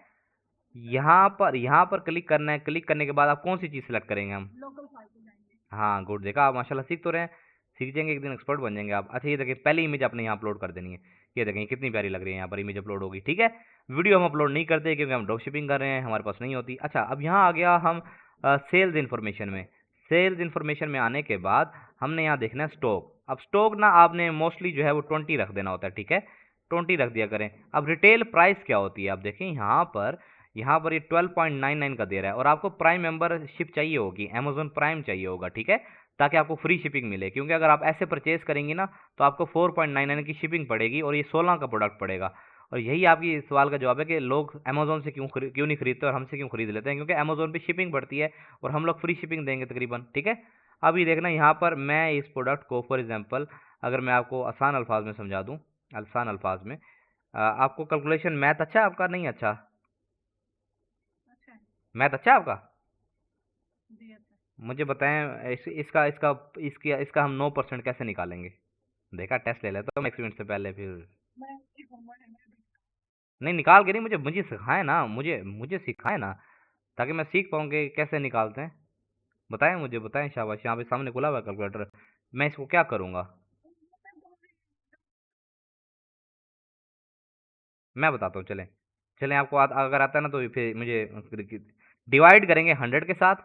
यहाँ पर क्लिक करना है। क्लिक करने के बाद आप कौन सी चीज़ सेलेक्ट करेंगे हम? लोकल फाइल पे जाएंगे। हाँ गुड, देखा आप माशाल्लाह सीख तो रहे हैं, सीख जाएंगे एक दिन, एक्सपर्ट बन जाएंगे आप। अच्छा ये देखिए, पहली इमेज आपने यहाँ अपलोड कर देनी है। ये देखें कितनी प्यारी लग रही है, यहाँ पर इमेज अपलोड होगी, ठीक है। वीडियो हम अपलोड नहीं करते क्योंकि हम ड्रॉप शिपिंग कर रहे हैं, हमारे पास नहीं होती। अच्छा अब यहाँ आ गया हम सेल्स इन्फॉर्मेशन में। सेल्स इन्फॉर्मेशन में आने के बाद हमने यहाँ देखना है स्टॉक। अब स्टॉक ना आपने मोस्टली जो है वो 20 रख देना होता है, ठीक है, 20 रख दिया करें। अब रिटेल प्राइस क्या होती है, आप देखें यहाँ पर ये 12.99 का दे रहा है, और आपको प्राइम मेंबरशिप चाहिए होगी, अमेजोन प्राइम चाहिए होगा, ठीक है, ताकि आपको फ्री शिपिंग मिले। क्योंकि अगर आप ऐसे परचेज करेंगी ना तो आपको 4.99 की शिपिंग पड़ेगी, और ये 16 का प्रोडक्ट पड़ेगा। और यही आपकी सवाल का जवाब है कि लोग अमेजोन से क्यों नहीं खरीदते और हमसे क्यों खरीद लेते हैं, क्योंकि अमेजोन पे शिपिंग पड़ती है और हम लोग फ्री शिपिंग देंगे तकरीबन, ठीक है। अब ये देखना, यहाँ पर मैं इस प्रोडक्ट को फॉर एग्जांपल अगर मैं आपको आसान अल्फाज में समझा दूँ, आसान अल्फाज में आपको कैलकुलेशन मैथ अच्छा है आपका, नहीं अच्छा? अच्छा है मैथ अच्छा है आपका? जी। अच्छा मुझे बताएं इसका इसका इसकी इसका हम 9% कैसे निकालेंगे? देखा, टेस्ट ले लेता हूँ एक्सपीरियंस से पहले फिर। मैं एक होमवर्क है, मैं नहीं निकाल के नहीं, मुझे मुझे सिखाए ना, मुझे मुझे सिखाए ना, ताकि मैं सीख पाऊँ कि कैसे निकालते हैं। बताएं मुझे, बताएं, शाबाश, यहाँ पे सामने खुला हुआ है कैलकुलेटर, मैं इसको क्या करूँगा? मैं बताता हूँ, चलें चलें, आपको अगर आता है ना तो फिर मुझे डिवाइड करेंगे 100 के साथ,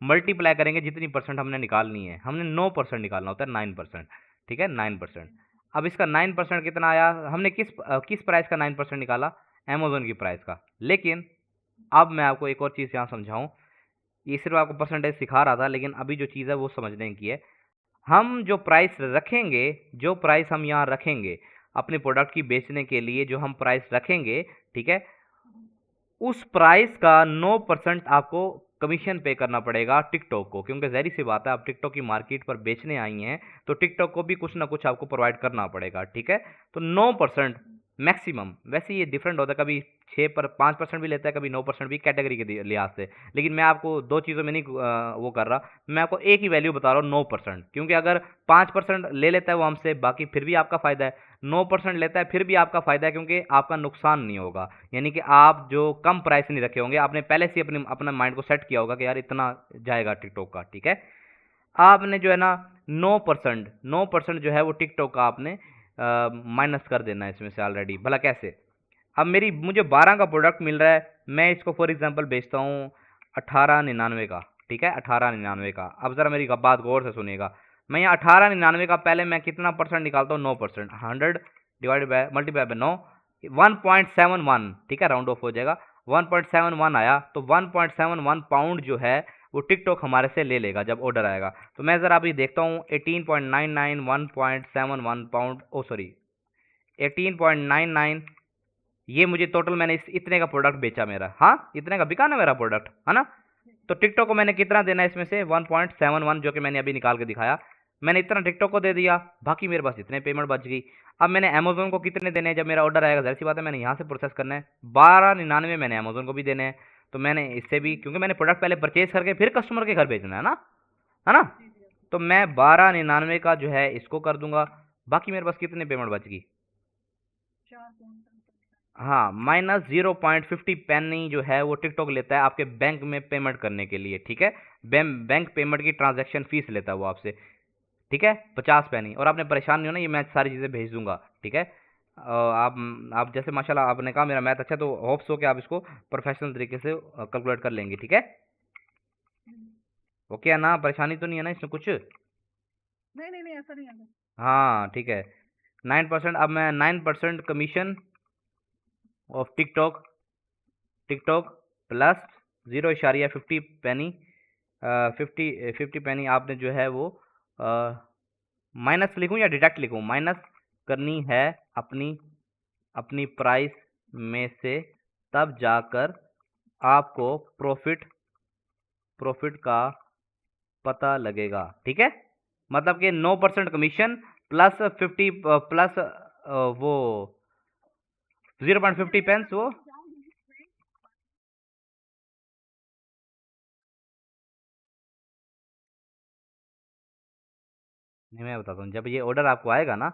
मल्टीप्लाई करेंगे जितनी परसेंट हमने निकालनी है। हमने 9% निकालना होता है, 9%, ठीक है, 9%। अब इसका 9% कितना आया, हमने किस प्राइस का 9% निकाला? अमेजोन की प्राइस का। लेकिन अब मैं आपको एक और चीज़ यहाँ समझाऊँ, ये सिर्फ आपको परसेंटेज सिखा रहा था, लेकिन अभी जो चीज़ है वो समझने की है। हम जो प्राइस रखेंगे, जो प्राइस हम यहाँ रखेंगे अपने प्रोडक्ट की बेचने के लिए, जो हम प्राइस रखेंगे, ठीक है, उस प्राइस का 9% आपको कमीशन पे करना पड़ेगा टिकटॉक को, क्योंकि ज़ाहिर सी बात है आप टिकटॉक की मार्केट पर बेचने आई हैं, तो टिकटॉक को भी कुछ ना कुछ आपको प्रोवाइड करना पड़ेगा, ठीक है। तो 9% मैक्सिमम, वैसे ये डिफरेंट होता है, कभी 5% भी लेता है, कभी 9% भी, कैटेगरी के लिहाज से। लेकिन मैं आपको दो चीज़ों में नहीं वो कर रहा, मैं आपको एक ही वैल्यू बता रहा हूँ, 9%। क्योंकि अगर 5% ले लेता है वो हमसे, बाकी फिर भी आपका फ़ायदा है। 9% लेता है फिर भी आपका फ़ायदा है, क्योंकि आपका नुकसान नहीं होगा। यानी कि आप जो कम प्राइस नहीं रखे होंगे, आपने पहले से अपना माइंड को सेट किया होगा कि यार इतना जाएगा टिकटॉक का, ठीक है। आपने जो है ना 9% जो है वो टिकटॉक का आपने माइनस कर देना है इसमें से ऑलरेडी। भला कैसे? अब मुझे 12 का प्रोडक्ट मिल रहा है, मैं इसको फॉर एग्जांपल बेचता हूँ 1899 का, ठीक है, 1899 का। अब ज़रा मेरी बात गौर से सुनिएगा, मैं यहाँ 1899 का पहले मैं कितना परसेंट निकालता हूँ? 9%। 100 डिवाइडेड बाय मल्टीप्लाई बाय 9, 1.71, ठीक है, राउंड ऑफ हो जाएगा। 1.71 आया, तो 1.71 पाउंड जो है वो टिकटॉक हमारे से ले लेगा जब ऑर्डर आएगा। तो मैं ज़रा अभी देखता हूँ, 18.99, 1.71 पाउंड, ओ सॉरी 18.99, ये मुझे टोटल मैंने इतने का प्रोडक्ट बेचा मेरा, हाँ इतने का बिका ना मेरा प्रोडक्ट, है ना। तो टिकटॉक को मैंने कितना देना है इसमें से? 1.71, जो कि मैंने अभी निकाल के दिखाया। मैंने इतना टिकटॉक को दे दिया, बाकी मेरे पास इतने पेमेंट बच गई। अब मैंने अमेजोन को कितने देने हैं जब मेरा ऑर्डर आएगा? ज़ाहिर सी बात है मैंने यहाँ से प्रोसेस करना है, 12.99 मैंने अमेजोन को भी देने हैं। तो मैंने इससे भी, क्योंकि मैंने प्रोडक्ट पहले परचेज करके फिर कस्टमर के घर भेजना है ना, तो मैं 12.99 का जो है इसको कर दूंगा, बाकी मेरे पास कितने पेमेंट बच गई? 4 हाँ, माइनस 0.50 पेनी जो है वो टिकटॉक लेता है आपके बैंक में पेमेंट करने के लिए, ठीक है। बैंक पेमेंट की ट्रांजैक्शन फीस लेता है वो आपसे, ठीक है, 50 पैनी। और आपने परेशान नहीं होना, ये मैं सारी चीज़ें भेज दूंगा, ठीक है। आप जैसे माशाल्लाह आपने कहा मेरा मैथ अच्छा, तो होप्स हो कि आप इसको प्रोफेशनल तरीके से कैलकुलेट कर लेंगे, ठीक है। ओके है ना, परेशानी तो नहीं है ना इसमें कुछ? नहीं नहीं नहीं, ऐसा नहीं है। हाँ ठीक है। 9%, अब मैं 9% कमीशन ऑफ टिकटॉक, प्लस 0.50 पैनी, 50 पैनी आपने जो है वो माइनस लिखूं या डिडक्ट लिखूं? माइनस करनी है अपनी अपनी प्राइस में से, तब जाकर आपको प्रॉफिट का पता लगेगा, ठीक है। मतलब कि 9% कमीशन प्लस 50 प्लस वो 0.50 पेंस वो, नहीं, मैं बताता हूँ, जब ये ऑर्डर आपको आएगा ना,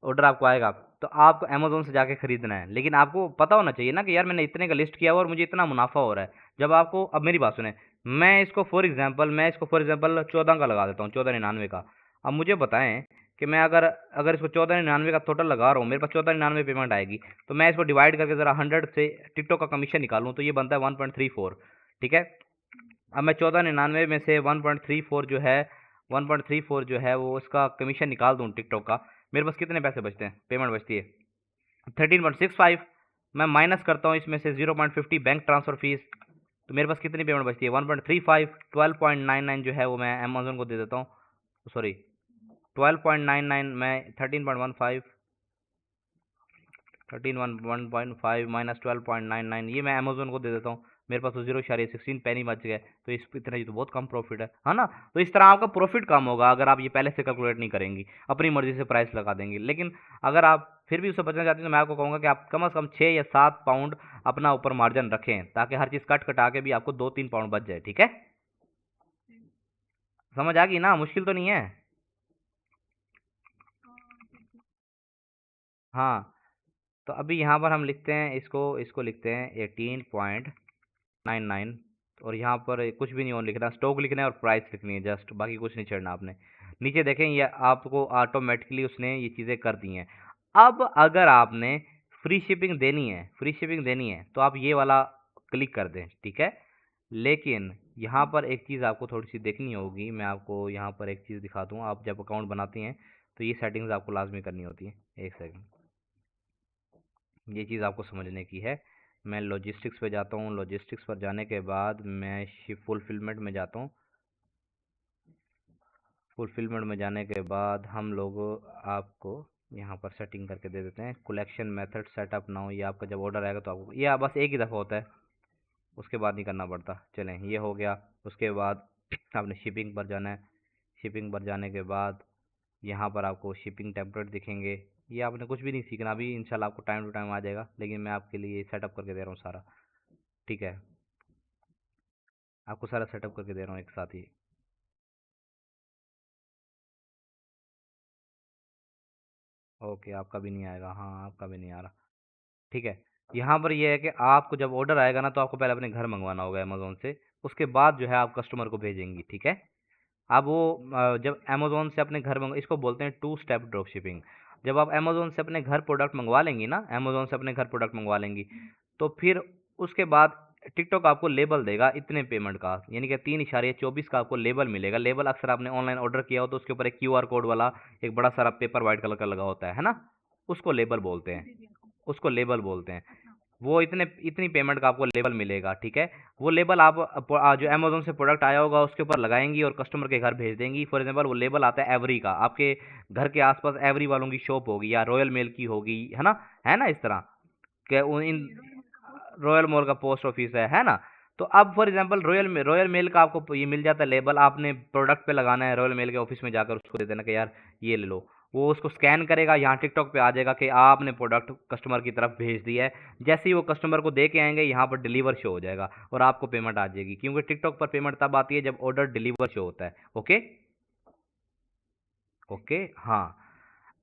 ऑर्डर आपको आएगा तो आपको अमेज़न से जाके खरीदना है, लेकिन आपको पता होना चाहिए ना कि यार मैंने इतने का लिस्ट किया हुआ और मुझे इतना मुनाफ़ा हो रहा है। जब आपको, अब मेरी बात सुनें, मैं इसको फॉर एग्ज़ाम्पल 14 का लगा देता हूँ, 1499 का। अब मुझे बताएँ कि मैं अगर अगर इसको 1499 का टोटल लगा रहा हूँ, मेरे पास 1499 पेमेंट आएगी, तो मैं इसको डिवाइड करके ज़रा 100 से टिकटॉक का कमीशन निकालूँ तो ये बनता है 1.34, ठीक है? अब मैं 1499 में से 1.34 जो है, 1.34 जो है वो उसका कमीशन निकाल दूँ टिकटॉक का, मेरे पास कितने पैसे बचते हैं, पेमेंट बचती है 13.65। मैं माइनस करता हूँ इसमें से 0.50 बैंक ट्रांसफ़र फीस, तो मेरे पास कितनी पेमेंट बचती है 1.35। 12.99 जो है वो मैं अमेज़न को दे देता हूँ, सॉरी 12.99 मैं 13.15, 13.1.5 माइनस 12.99 ये मैं अमेज़न को दे देता हूँ, मेरे पास तो 0.16 पेनी बच गए, तो इस इतना ही तो बहुत कम प्रॉफिट है ना? तो इस तरह आपका प्रॉफिट कम होगा अगर आप ये पहले से कैलकुलेट नहीं करेंगी, अपनी मर्ज़ी से प्राइस लगा देंगी। लेकिन अगर आप फिर भी उससे बचना चाहते हैं तो मैं आपको कहूँगा कि आप कम से कम 6 या 7 पाउंड अपना ऊपर मार्जिन रखें, ताकि हर चीज़ कट कटा के भी आपको 2-3 पाउंड बच जाए, ठीक है? समझ आ गई ना? मुश्किल तो नहीं है? हाँ, तो अभी यहाँ पर हम लिखते हैं इसको इसको लिखते हैं 18.99 और यहाँ पर कुछ भी नहीं और लिखना, स्टॉक लिखना है और प्राइस लिखनी है जस्ट, बाकी कुछ नहीं छेड़ना आपने। नीचे देखें ये आपको ऑटोमेटिकली उसने ये चीज़ें कर दी हैं। अब अगर आपने फ्री शिपिंग देनी है तो आप ये वाला क्लिक कर दें, ठीक है? लेकिन यहाँ पर एक चीज़ आपको थोड़ी सी देखनी होगी, मैं आपको यहाँ पर एक चीज़ दिखा दूँ। आप जब अकाउंट बनाती हैं तो ये सेटिंग्स आपको लाजमी करनी होती है। एक सेकंड, ये चीज़ आपको समझने की है। मैं लॉजिस्टिक्स पे जाता हूँ, लॉजिस्टिक्स पर जाने के बाद मैं शिप फुलफिलमेंट में जाता हूँ। फुलफिलमेंट में जाने के बाद हम लोग आपको यहाँ पर सेटिंग करके दे देते हैं, कलेक्शन मेथड सेटअप नाउ। ये आपका जब ऑर्डर आएगा तो आपको ये बस एक ही दफ़ा होता है, उसके बाद नहीं करना पड़ता। चलें, ये हो गया। उसके बाद आपने शिपिंग पर जाना है। शिपिंग पर जाने के बाद यहाँ पर आपको शिपिंग टेम्पलेट दिखेंगे। ये आपने कुछ भी नहीं सीखना अभी, इंशाल्लाह आपको टाइम टू टाइम आ जाएगा, लेकिन मैं आपके लिए सेटअप करके दे रहा हूँ सारा, ठीक है? आपको सारा सेटअप करके दे रहा हूँ एक साथ ही। ओके, आपका भी नहीं आएगा, हाँ आपका भी नहीं आ रहा, ठीक है? यहाँ पर ये है कि आपको जब ऑर्डर आएगा ना तो आपको पहले अपने घर मंगवाना होगा अमेज़ोन से, उसके बाद जो है आप कस्टमर को भेजेंगी, ठीक है? अब वो जब अमेज़ोन से अपने घर मंग इसको बोलते हैं टू स्टेप ड्रॉप शिपिंग। जब आप अमेज़ोन से अपने घर प्रोडक्ट मंगवा लेंगी ना, अमेज़ोन से अपने घर प्रोडक्ट मंगवा लेंगी, तो फिर उसके बाद टिकटॉक आपको लेबल देगा इतने पेमेंट का, यानी कि 3.24 का आपको लेबल मिलेगा। लेबल अक्सर आपने ऑनलाइन ऑर्डर किया हो तो उसके ऊपर एक क्यूआर कोड वाला एक बड़ा सारा पेपर व्हाइट कलर का लगा होता है ना? उसको लेबल बोलते हैं, जी जी। उसको लेबल बोलते हैं। अच्छा। वो इतने इतनी पेमेंट का आपको लेबल मिलेगा, ठीक है? वो लेबल आप जो अमेज़न से प्रोडक्ट आया होगा उसके ऊपर लगाएँगी और कस्टमर के घर भेज देंगी। फॉर एग्ज़ाम्पल वो लेबल आता है एवरी का, आपके घर के आस-पास एवरी वालों की शॉप होगी या रॉयल मेल की होगी, है ना? है ना इस तरह? कि उन इन जी रोहित का पोस्ट ऑफिस रॉयल है। मॉल का पोस्ट ऑफिस है ना? तो अब फॉर एग्ज़ाम्पल रॉयल मेल का आपको ये मिल जाता है लेबल, आपने प्रोडक्ट पे लगाना है, रॉयल मेल के ऑफिस में जाकर उसको दे देना कि यार ये ले लो। वो उसको स्कैन करेगा, यहाँ टिकटॉक पे आ जाएगा कि आपने प्रोडक्ट कस्टमर की तरफ भेज दिया है। जैसे ही वो कस्टमर को दे के आएँगे, यहाँ पर डिलीवर शो हो जाएगा और आपको पेमेंट आ जाएगी, क्योंकि टिकटॉक पर पेमेंट तब आती है जब ऑर्डर डिलीवर शो होता है। ओके? जी। ओके, हाँ।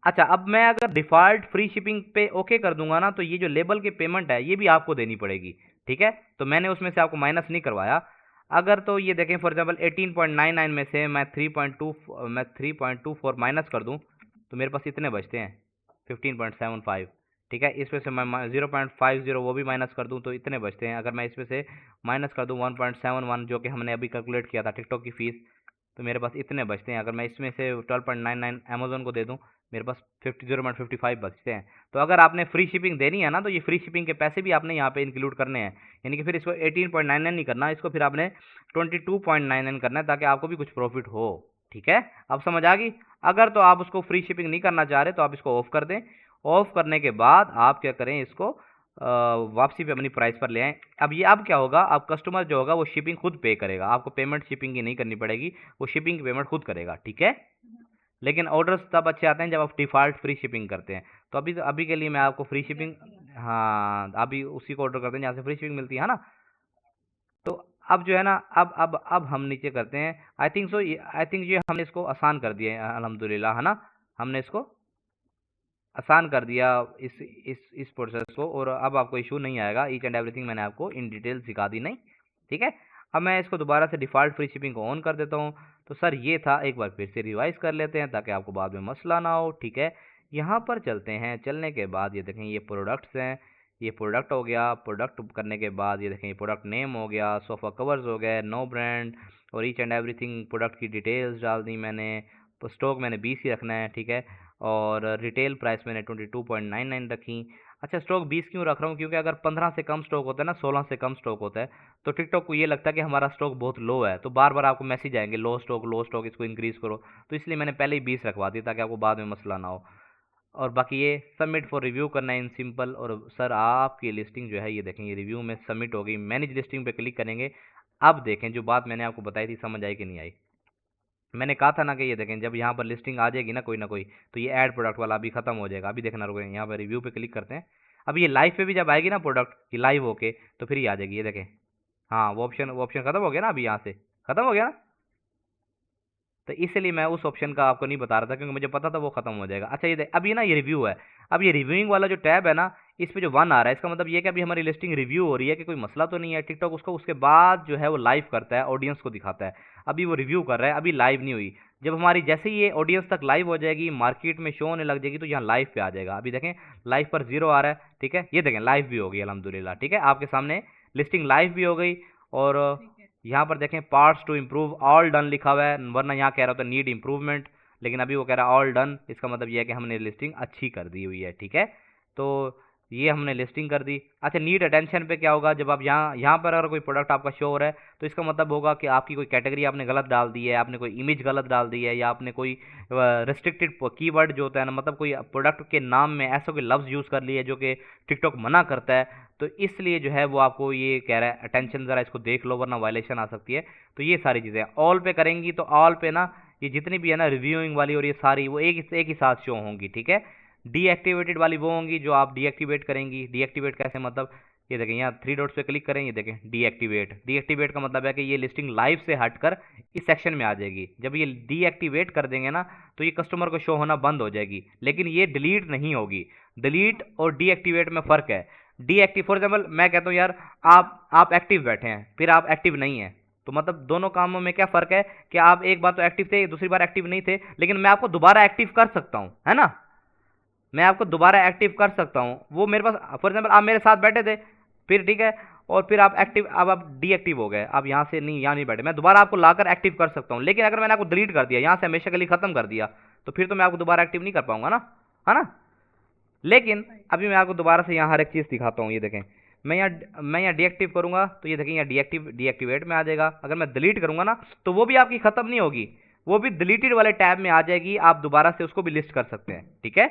अच्छा, अब मैं अगर डिफ़ॉल्ट फ्री शिपिंग पे ओके कर दूँगा ना, तो ये जो लेबल की पेमेंट है, ये भी आपको देनी पड़ेगी, ठीक है? तो मैंने उसमें से आपको माइनस नहीं करवाया। अगर तो ये देखें फॉर एग्ज़ाम्पल 18.99 में से मैं 3.24 माइनस कर दूँ, तो मेरे पास इतने बचते हैं 15.75, ठीक है? इसमें से मैं 0.50 वो भी माइनस कर दूँ तो इतने बचते हैं। अगर मैं इसमें से माइनस कर दूँ 1.71 जो कि हमने अभी कैलकुलेट किया था टिकटॉक की फ़ीस, तो मेरे पास इतने बचते हैं। अगर मैं इसमें से 12.99 अमेज़न को दे दूँ, मेरे पास 0.55 बचते हैं। तो अगर आपने फ्री शिपिंग देनी है ना, तो ये फ्री शिपिंग के पैसे भी आपने यहाँ पे इंक्लूड करने हैं। यानी कि फिर इसको 18.99 नहीं करना, इसको फिर आपने 22.99 करना है, ताकि आपको भी कुछ प्रॉफिट हो, ठीक है? अब समझ आ गई? अगर तो आप उसको फ्री शिपिंग नहीं करना चाह रहे तो आप इसको ऑफ कर दें। ऑफ करने के बाद आप क्या करें, इसको वापसी पे अपनी प्राइस पर ले आएँ। अब क्या होगा, अब कस्टमर जो होगा वो शिपिंग खुद पे करेगा, आपको पेमेंट शिपिंग की नहीं करनी पड़ेगी, वो शिपिंग की पेमेंट खुद करेगा, ठीक है? हम्म। लेकिन ऑर्डर्स तब अच्छे आते हैं जब आप डिफ़ॉल्ट फ्री शिपिंग करते हैं। तो अभी के लिए मैं आपको फ्री शिपिंग, यस यस। हाँ, अभी उसी को ऑर्डर करते हैं जहाँ से फ्री शिपिंग मिलती है ना? तो अब जो है ना, अब हम नीचे करते हैं। I think so, I think ये हमने इसको आसान कर दिया है अल्हम्दुलिल्लाह, है ना। हमने इसको आसान कर दिया इस प्रोसेस को, और अब आपको इशू नहीं आएगा। ईच एंड एवरीथिंग मैंने आपको इन डिटेल सिखा दी नहीं, ठीक है। अब मैं इसको दोबारा से डिफ़ॉल्ट फ्री शिपिंग को ऑन कर देता हूँ। तो सर ये था, एक बार फिर से रिवाइज़ कर लेते हैं ताकि आपको बाद में मसला ना हो, ठीक है। यहाँ पर चलते हैं, चलने के बाद ये देखें ये प्रोडक्ट्स हैं, ये प्रोडक्ट हो गया। प्रोडक्ट करने के बाद ये देखें ये प्रोडक्ट नेम हो गया, सोफ़ा कवर्स हो गए, नो ब्रांड, और ईच एंड एवरीथिंग प्रोडक्ट की डिटेल्स डाल दी मैंने। तो स्टॉक मैंने 20 ही रखना है, ठीक है। और रिटेल प्राइस मैंने 22.99 रखी। अच्छा, स्टॉक 20 क्यों रख रहा हूँ? क्योंकि अगर 15 से कम स्टॉक होता है ना, 16 से कम स्टॉक होता है, तो टिकटॉक को ये लगता है कि हमारा स्टॉक बहुत लो है, तो बार बार आपको मैसेज आएंगे लो स्टॉक, इसको इंक्रीज़ करो। तो इसलिए मैंने पहले ही 20 रखवा दी ताकि आपको बाद में मसला ना हो। और बाकी ये सबमिट फॉर रिव्यू करना है इन सिंपल। और सर आपकी लिस्टिंग जो है, ये देखें ये रिव्यू में सबमिट हो गई। मैनेज लिस्टिंग पे क्लिक करेंगे। अब देखें जो बात मैंने आपको बताई थी, समझ आई कि नहीं आई? मैंने कहा था ना कि ये देखें जब यहाँ पर लिस्टिंग आ जाएगी ना कोई ना कोई, तो ये ऐड प्रोडक्ट वाला अभी खत्म हो जाएगा। अभी देखना, रुको, यहाँ पर रिव्यू पे क्लिक करते हैं। अब ये लाइव पे भी जब आएगी ना प्रोडक्ट, ये लाइव होके, तो फिर ये आ जाएगी, ये देखें। हाँ, वो ऑप्शन खत्म हो गया ना, अभी यहाँ से खत्म हो गया ना। तो इसलिए मैं उस ऑप्शन का आपको नहीं बता रहा था, क्योंकि मुझे पता था वो खत्म हो जाएगा। अच्छा, ये देख, अब ये ना ये रिव्यू है। अब ये रिव्यूइंग वाला जो टैब है ना, इस पे जो 1 आ रहा है, इसका मतलब ये है कि अभी हमारी लिस्टिंग रिव्यू हो रही है, कि कोई मसला तो नहीं है। टिकटॉक उसको उसके बाद जो है वो लाइव करता है, ऑडियंस को दिखाता है। अभी वो रिव्यू कर रहा है, अभी लाइव नहीं हुई। जब हमारी जैसे ही ये ऑडियंस तक लाइव हो जाएगी, मार्केट में शो होने लग जाएगी, तो यहाँ लाइव पे आ जाएगा। अभी देखें लाइव पर 0 आ रहा है, ठीक है। ये देखें लाइव भी हो गई अल्हम्दुलिल्लाह, ठीक है। आपके सामने लिस्टिंग लाइव भी हो गई। और ठीक है। यहाँ पर देखें parts to improve, all done लिखा हुआ है, वरना यहाँ कह रहा था नीड इम्प्रूवमेंट, लेकिन अभी वो कह रहा है ऑल डन। इसका मतलब ये है कि हमने लिस्टिंग अच्छी कर दी हुई है, ठीक है। तो ये हमने लिस्टिंग कर दी। अच्छा, नीड अटेंशन पे क्या होगा? जब आप यहाँ पर अगर कोई प्रोडक्ट आपका शो हो रहा है, तो इसका मतलब होगा कि आपकी कोई कैटेगरी आपने गलत डाल दी है, आपने कोई इमेज गलत डाल दी है, या आपने कोई रिस्ट्रिक्टेड कीवर्ड जो होता है ना, मतलब कोई प्रोडक्ट के नाम में ऐसा कोई लफ्ज़ यूज़ कर लिया जो कि टिकटॉक मना करता है। तो इसलिए जो है वो आपको ये कह रहा है अटेंशन, ज़रा इसको देख लो वरना वायलेशन आ सकती है। तो ये सारी चीज़ें ऑल पे करेंगी, तो ऑल पे ना ये जितनी भी है ना रिव्यूइंग वाली, और ये सारी वो एक ही साथ शो होंगी, ठीक है। डीएक्टिवेटेड वाली वो होंगी जो आप डीएक्टिवेट करेंगी। डीएक्टिवेट कैसे? मतलब ये देखें यहाँ 3 डॉट्स पे क्लिक करें, ये देखें डीएक्टिवेट। डीएक्टिवेट का मतलब है कि ये लिस्टिंग लाइव से हटकर इस सेक्शन में आ जाएगी। जब ये डीएक्टिवेट कर देंगे ना, तो ये कस्टमर को शो होना बंद हो जाएगी, लेकिन ये डिलीट नहीं होगी। डिलीट और डीएक्टिवेट में फ़र्क है। डीएक्टिव, फॉर एग्जाम्पल मैं कहता हूँ यार आप एक्टिव बैठे हैं, फिर आप एक्टिव नहीं हैं, तो मतलब दोनों कामों में क्या फ़र्क है कि आप एक बार तो एक्टिव थे, दूसरी बार एक्टिव नहीं थे, लेकिन मैं आपको दोबारा एक्टिव कर सकता हूँ, है ना। मैं आपको दोबारा एक्टिव कर सकता हूँ। वो मेरे पास, फॉर एग्जाम्पल आप मेरे साथ बैठे थे, फिर ठीक है, और फिर आप एक्टिव, अब आप डीएक्टिव हो गए, आप यहाँ से नहीं, यहाँ नहीं बैठे, मैं दोबारा आपको लाकर एक्टिव कर सकता हूँ। लेकिन अगर मैंने आपको डिलीट कर दिया, यहाँ से हमेशा के लिए ख़त्म कर दिया, तो फिर तो मैं आपको दोबारा एक्टिव नहीं कर पाऊंगा ना, है ना। लेकिन अभी मैं आपको दोबारा से यहाँ हर एक चीज़ दिखाता हूँ। ये देखें, मैं यहाँ डीएक्टिव करूँगा, तो ये देखें यहाँ डीएक्टिवेट में आ जाएगा। अगर मैं डिलीट करूँगा ना, तो वो भी आपकी ख़त्म नहीं होगी, वो भी डिलीटेड वाले टैब में आ जाएगी। आप दोबारा से उसको भी लिस्ट कर सकते हैं, ठीक है।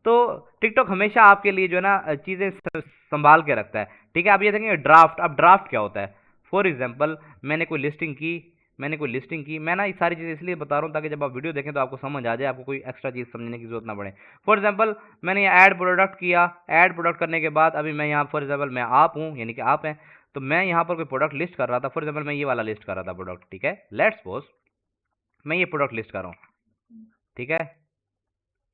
तो टिकटॉक हमेशा आपके लिए जो है ना चीज़ें संभाल के रखता है, ठीक है। अब ये देखेंगे ड्राफ्ट। अब ड्राफ्ट क्या होता है? फॉर एग्जांपल मैंने कोई लिस्टिंग की, मैं ना ये सारी चीज़ें इसलिए बता रहा हूँ ताकि जब आप वीडियो देखें तो आपको समझ आ जाए, आपको कोई एक्स्ट्रा चीज़ समझने की जरूरत ना पड़े। फॉर एग्जांपल मैंने ये ऐड प्रोडक्ट किया, ऐड प्रोडक्ट करने के बाद अभी मैं यहाँ, फॉर एग्जांपल मैं आप हूँ, यानी कि आप हैं, तो मैं यहाँ पर कोई प्रोडक्ट लिस्ट कर रहा था। फॉर एग्जांपल मैं ये वाला लिस्ट कर रहा था प्रोडक्ट, ठीक है। लेट्स सपोज मैं ये प्रोडक्ट लिस्ट कर रहा हूँ, ठीक है।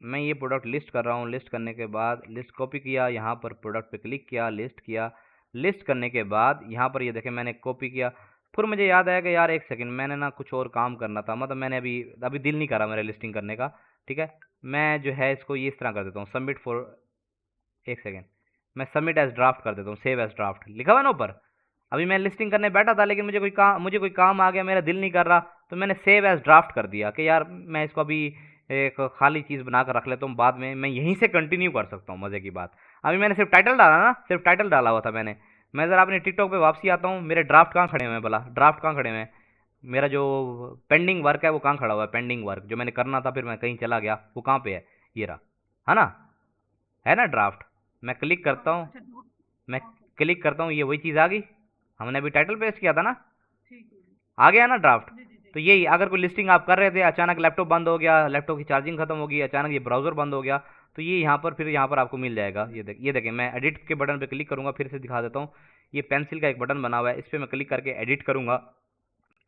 मैं ये प्रोडक्ट लिस्ट कर रहा हूँ। लिस्ट करने के बाद लिस्ट कॉपी किया, यहाँ पर प्रोडक्ट पे क्लिक किया, लिस्ट किया। लिस्ट करने के बाद यहाँ पर ये देखें मैंने कॉपी किया। फिर मुझे याद आया कि यार एक सेकंड, मैंने ना कुछ और काम करना था, मतलब मैंने अभी अभी दिल नहीं करा मेरा लिस्टिंग करने का, ठीक है। मैं जो है इसको ये इस तरह कर देता हूँ, सबमिट फॉर, एक सेकेंड, मैं सबमिट एज ड्राफ्ट कर देता हूँ, सेव एज ड्राफ्ट लिखा हुआ है ना ऊपर। अभी मैं लिस्टिंग करने बैठा था, लेकिन मुझे कोई काम आ गया, मेरा दिल नहीं कर रहा, तो मैंने सेव एज ड्राफ्ट कर दिया कि यार मैं इसको अभी एक खाली चीज़ बनाकर रख लेता हूँ, बाद में मैं यहीं से कंटिन्यू कर सकता हूँ। मज़े की बात, अभी मैंने सिर्फ टाइटल डाला ना, सिर्फ टाइटल डाला हुआ था मैंने। मैं ज़रा अपने टिकटॉक पे वापसी आता हूँ, मेरे ड्राफ्ट कहाँ खड़े हुए हैं भला? ड्राफ्ट कहाँ खड़े हुए हैं? मेरा जो पेंडिंग वर्क है वो कहाँ खड़ा हुआ है? पेंडिंग वर्क जो मैंने करना था, फिर मैं कहीं चला गया, वो कहाँ पे है? ये रहा, है ना ड्राफ्ट। मैं क्लिक करता हूँ, अच्छा दो। मैं ओके। क्लिक करता हूँ, ये वही चीज़ आ गई, हमने अभी टाइटल पेस्ट किया था ना, ठीक है। आ गया ना ड्राफ्ट। जी जी जी। तो यही, अगर कोई लिस्टिंग आप कर रहे थे, अचानक लैपटॉप बंद हो गया, लैपटॉप की चार्जिंग खत्म हो गई, अचानक ये ब्राउज़र बंद हो गया, तो ये यहाँ पर फिर यहाँ पर आपको मिल जाएगा। ये देखें मैं एडिट के बटन पे क्लिक करूँगा, फिर से दिखा देता हूँ। ये पेंसिल का एक बटन बना हुआ है, इस पर मैं क्लिक करके एडिट करूँगा।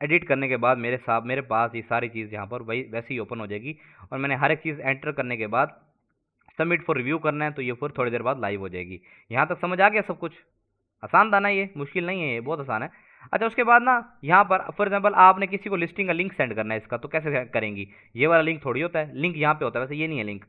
एडिट करने के बाद मेरे पास ये सारी चीज़ यहाँ पर वही वैसे ही ओपन हो जाएगी, और मैंने हर एक चीज़ एंटर करने के बाद सबमिट फॉर रिव्यू करना है, तो ये फिर थोड़ी देर बाद लाइव हो जाएगी। यहाँ तक समझ आ गया सब कुछ? आसान था ना, ये मुश्किल नहीं है, ये बहुत आसान है। अच्छा, उसके बाद ना यहाँ पर फॉर एग्जांपल आपने किसी को लिस्टिंग का लिंक सेंड करना है इसका, तो कैसे करेंगी? ये वाला लिंक थोड़ी होता है, लिंक यहाँ पे होता है, वैसे ये नहीं है लिंक।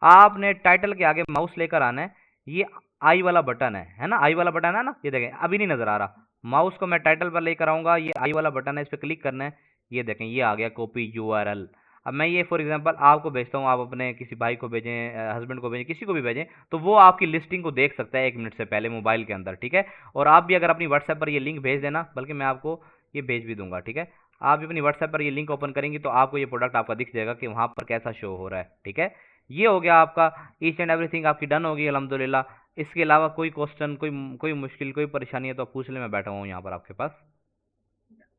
आपने टाइटल के आगे माउस लेकर आना है, ये आई वाला बटन है ना, आई वाला बटन है ना, ये देखें अभी नहीं नजर आ रहा। माउस को मैं टाइटल पर लेकर आऊंगा, ये आई वाला बटन है, इस पर क्लिक करना है, ये देखें ये आ गया कॉपी यूआरएल। अब मैं ये फॉर एग्जांपल आपको भेजता हूँ, आप अपने किसी भाई को भेजें, हस्बैंड को भेजें, किसी को भी भेजें, तो वो आपकी लिस्टिंग को देख सकता है 1 मिनट से पहले मोबाइल के अंदर, ठीक है। और आप भी अगर अपनी व्हाट्सएप पर ये लिंक भेज देना, बल्कि मैं आपको ये भेज भी दूंगा, ठीक है। आप भी अपनी व्हाट्सएप पर ये लिंक ओपन करेंगी तो आपको ये प्रोडक्ट आपका दिख जाएगा कि वहाँ पर कैसा शो हो रहा है, ठीक है। ये हो गया आपका ईच एंड एवरीथिंग आपकी डन होगी अल्हम्दुलिल्लाह। इसके अलावा कोई क्वेश्चन, कोई मुश्किल, कोई परेशानी है तो आप पूछ ले, मैं बैठा हुआ हूँ यहाँ पर आपके पास।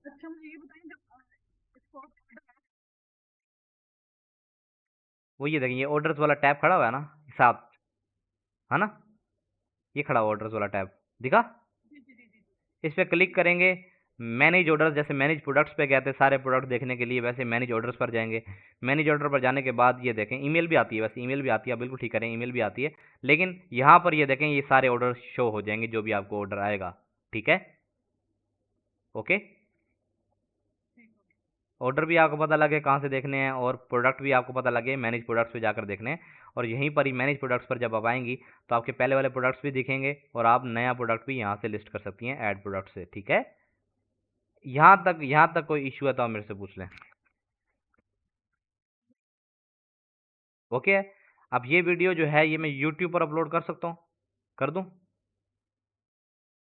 अच्छा मुझे ये बताइए जब स्पॉट वो ये देखिए, ये ऑर्डर्स वाला टैब खड़ा हुआ है ना साथ, है ना, ये खड़ा हुआ ऑर्डर्स वाला टैब दिखा। जी जी जी जी इस पर क्लिक करेंगे, मैनेज ऑर्डर्स, जैसे मैनेज प्रोडक्ट्स पे गए थे सारे प्रोडक्ट देखने के लिए, वैसे मैनेज ऑर्डर्स पर जाएंगे। मैनेज ऑर्डर पर जाने के बाद ये देखें ईमेल भी आती है, वैसे ईमेल भी आती है, आप बिल्कुल ठीक करें, ईमेल भी आती है, लेकिन यहाँ पर ये देखें ये सारे ऑर्डर शो हो जाएंगे जो भी आपको ऑर्डर आएगा, ठीक है। ओके, ठीक हो गया। ऑर्डर भी आपको पता लगे कहाँ से देखने हैं, और प्रोडक्ट भी आपको पता लगे मैनेज प्रोडक्ट्स पे जाकर देखने हैं। और यहीं पर ही मैनेज प्रोडक्ट्स पर जब आप आएंगी तो आपके पहले वाले प्रोडक्ट्स भी दिखेंगे, और आप नया प्रोडक्ट भी यहाँ से लिस्ट कर सकती हैं ऐड प्रोडक्ट से, ठीक है। यहाँ तक कोई इश्यू है तो आप मेरे से पूछ लें। ओके है। अब ये वीडियो जो है ये मैं यूट्यूब पर अपलोड कर सकता हूँ, कर दूँ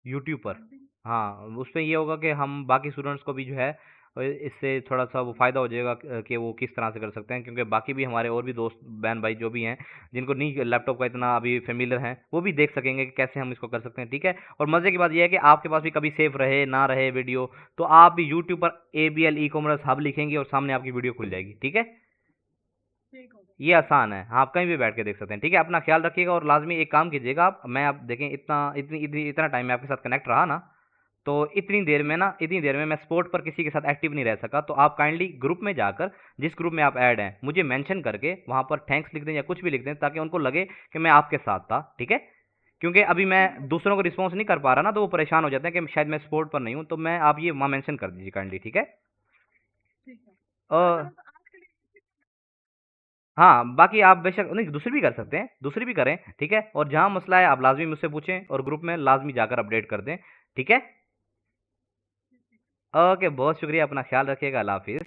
यूट्यूब पर? कर दी। हाँ, उसमें ये होगा कि हम बाकी स्टूडेंट्स को भी जो है इससे थोड़ा सा वो फ़ायदा हो जाएगा कि वो किस तरह से कर सकते हैं, क्योंकि बाकी भी हमारे और भी दोस्त बहन भाई जो भी हैं जिनको नहीं लैपटॉप का इतना अभी फेमिलियर हैं, वो भी देख सकेंगे कि कैसे हम इसको कर सकते हैं, ठीक है। और मज़े की बात यह है कि आपके पास भी कभी सेव रहे ना रहे वीडियो, तो आप भी यूट्यूब पर ABL ई कॉमर्स हब लिखेंगे और सामने आपकी वीडियो खुल जाएगी, ठीक है। ठीक हो गया। ये आसान है, आप कहीं भी बैठ के देख सकते हैं, ठीक है। अपना ख्याल रखिएगा, और लाजमी एक काम कीजिएगा आप देखें इतना टाइम मैं आपके साथ कनेक्ट रहा ना, तो इतनी देर में मैं स्पोर्ट पर किसी के साथ एक्टिव नहीं रह सका, तो आप काइंडली ग्रुप में जाकर, जिस ग्रुप में आप ऐड हैं, मुझे मेंशन करके वहाँ पर थैंक्स लिख दें या कुछ भी लिख दें, ताकि उनको लगे कि मैं आपके साथ था, ठीक है। क्योंकि अभी मैं ठीक हो गया। दूसरों को रिस्पॉन्स नहीं कर पा रहा ना, तो वो परेशान हो जाते हैं कि शायद मैं स्पोर्ट पर नहीं हूँ, तो मैं आप ये वहाँ मेंशन कर दीजिए काइंडली, ठीक है। ठीक है। अ, चलो तो आज के लिए हाँ, बाकी आप बेशक नहीं, दूसरी भी कर सकते हैं, दूसरी भी करें, ठीक है। और जहाँ मसला है आप लाजमी मुझसे पूछें, और ग्रुप में लाजमी जाकर अपडेट कर दें, ठीक है। ओके, बहुत शुक्रिया, अपना ख्याल रखिएगा, अल्लाह हाफिज़।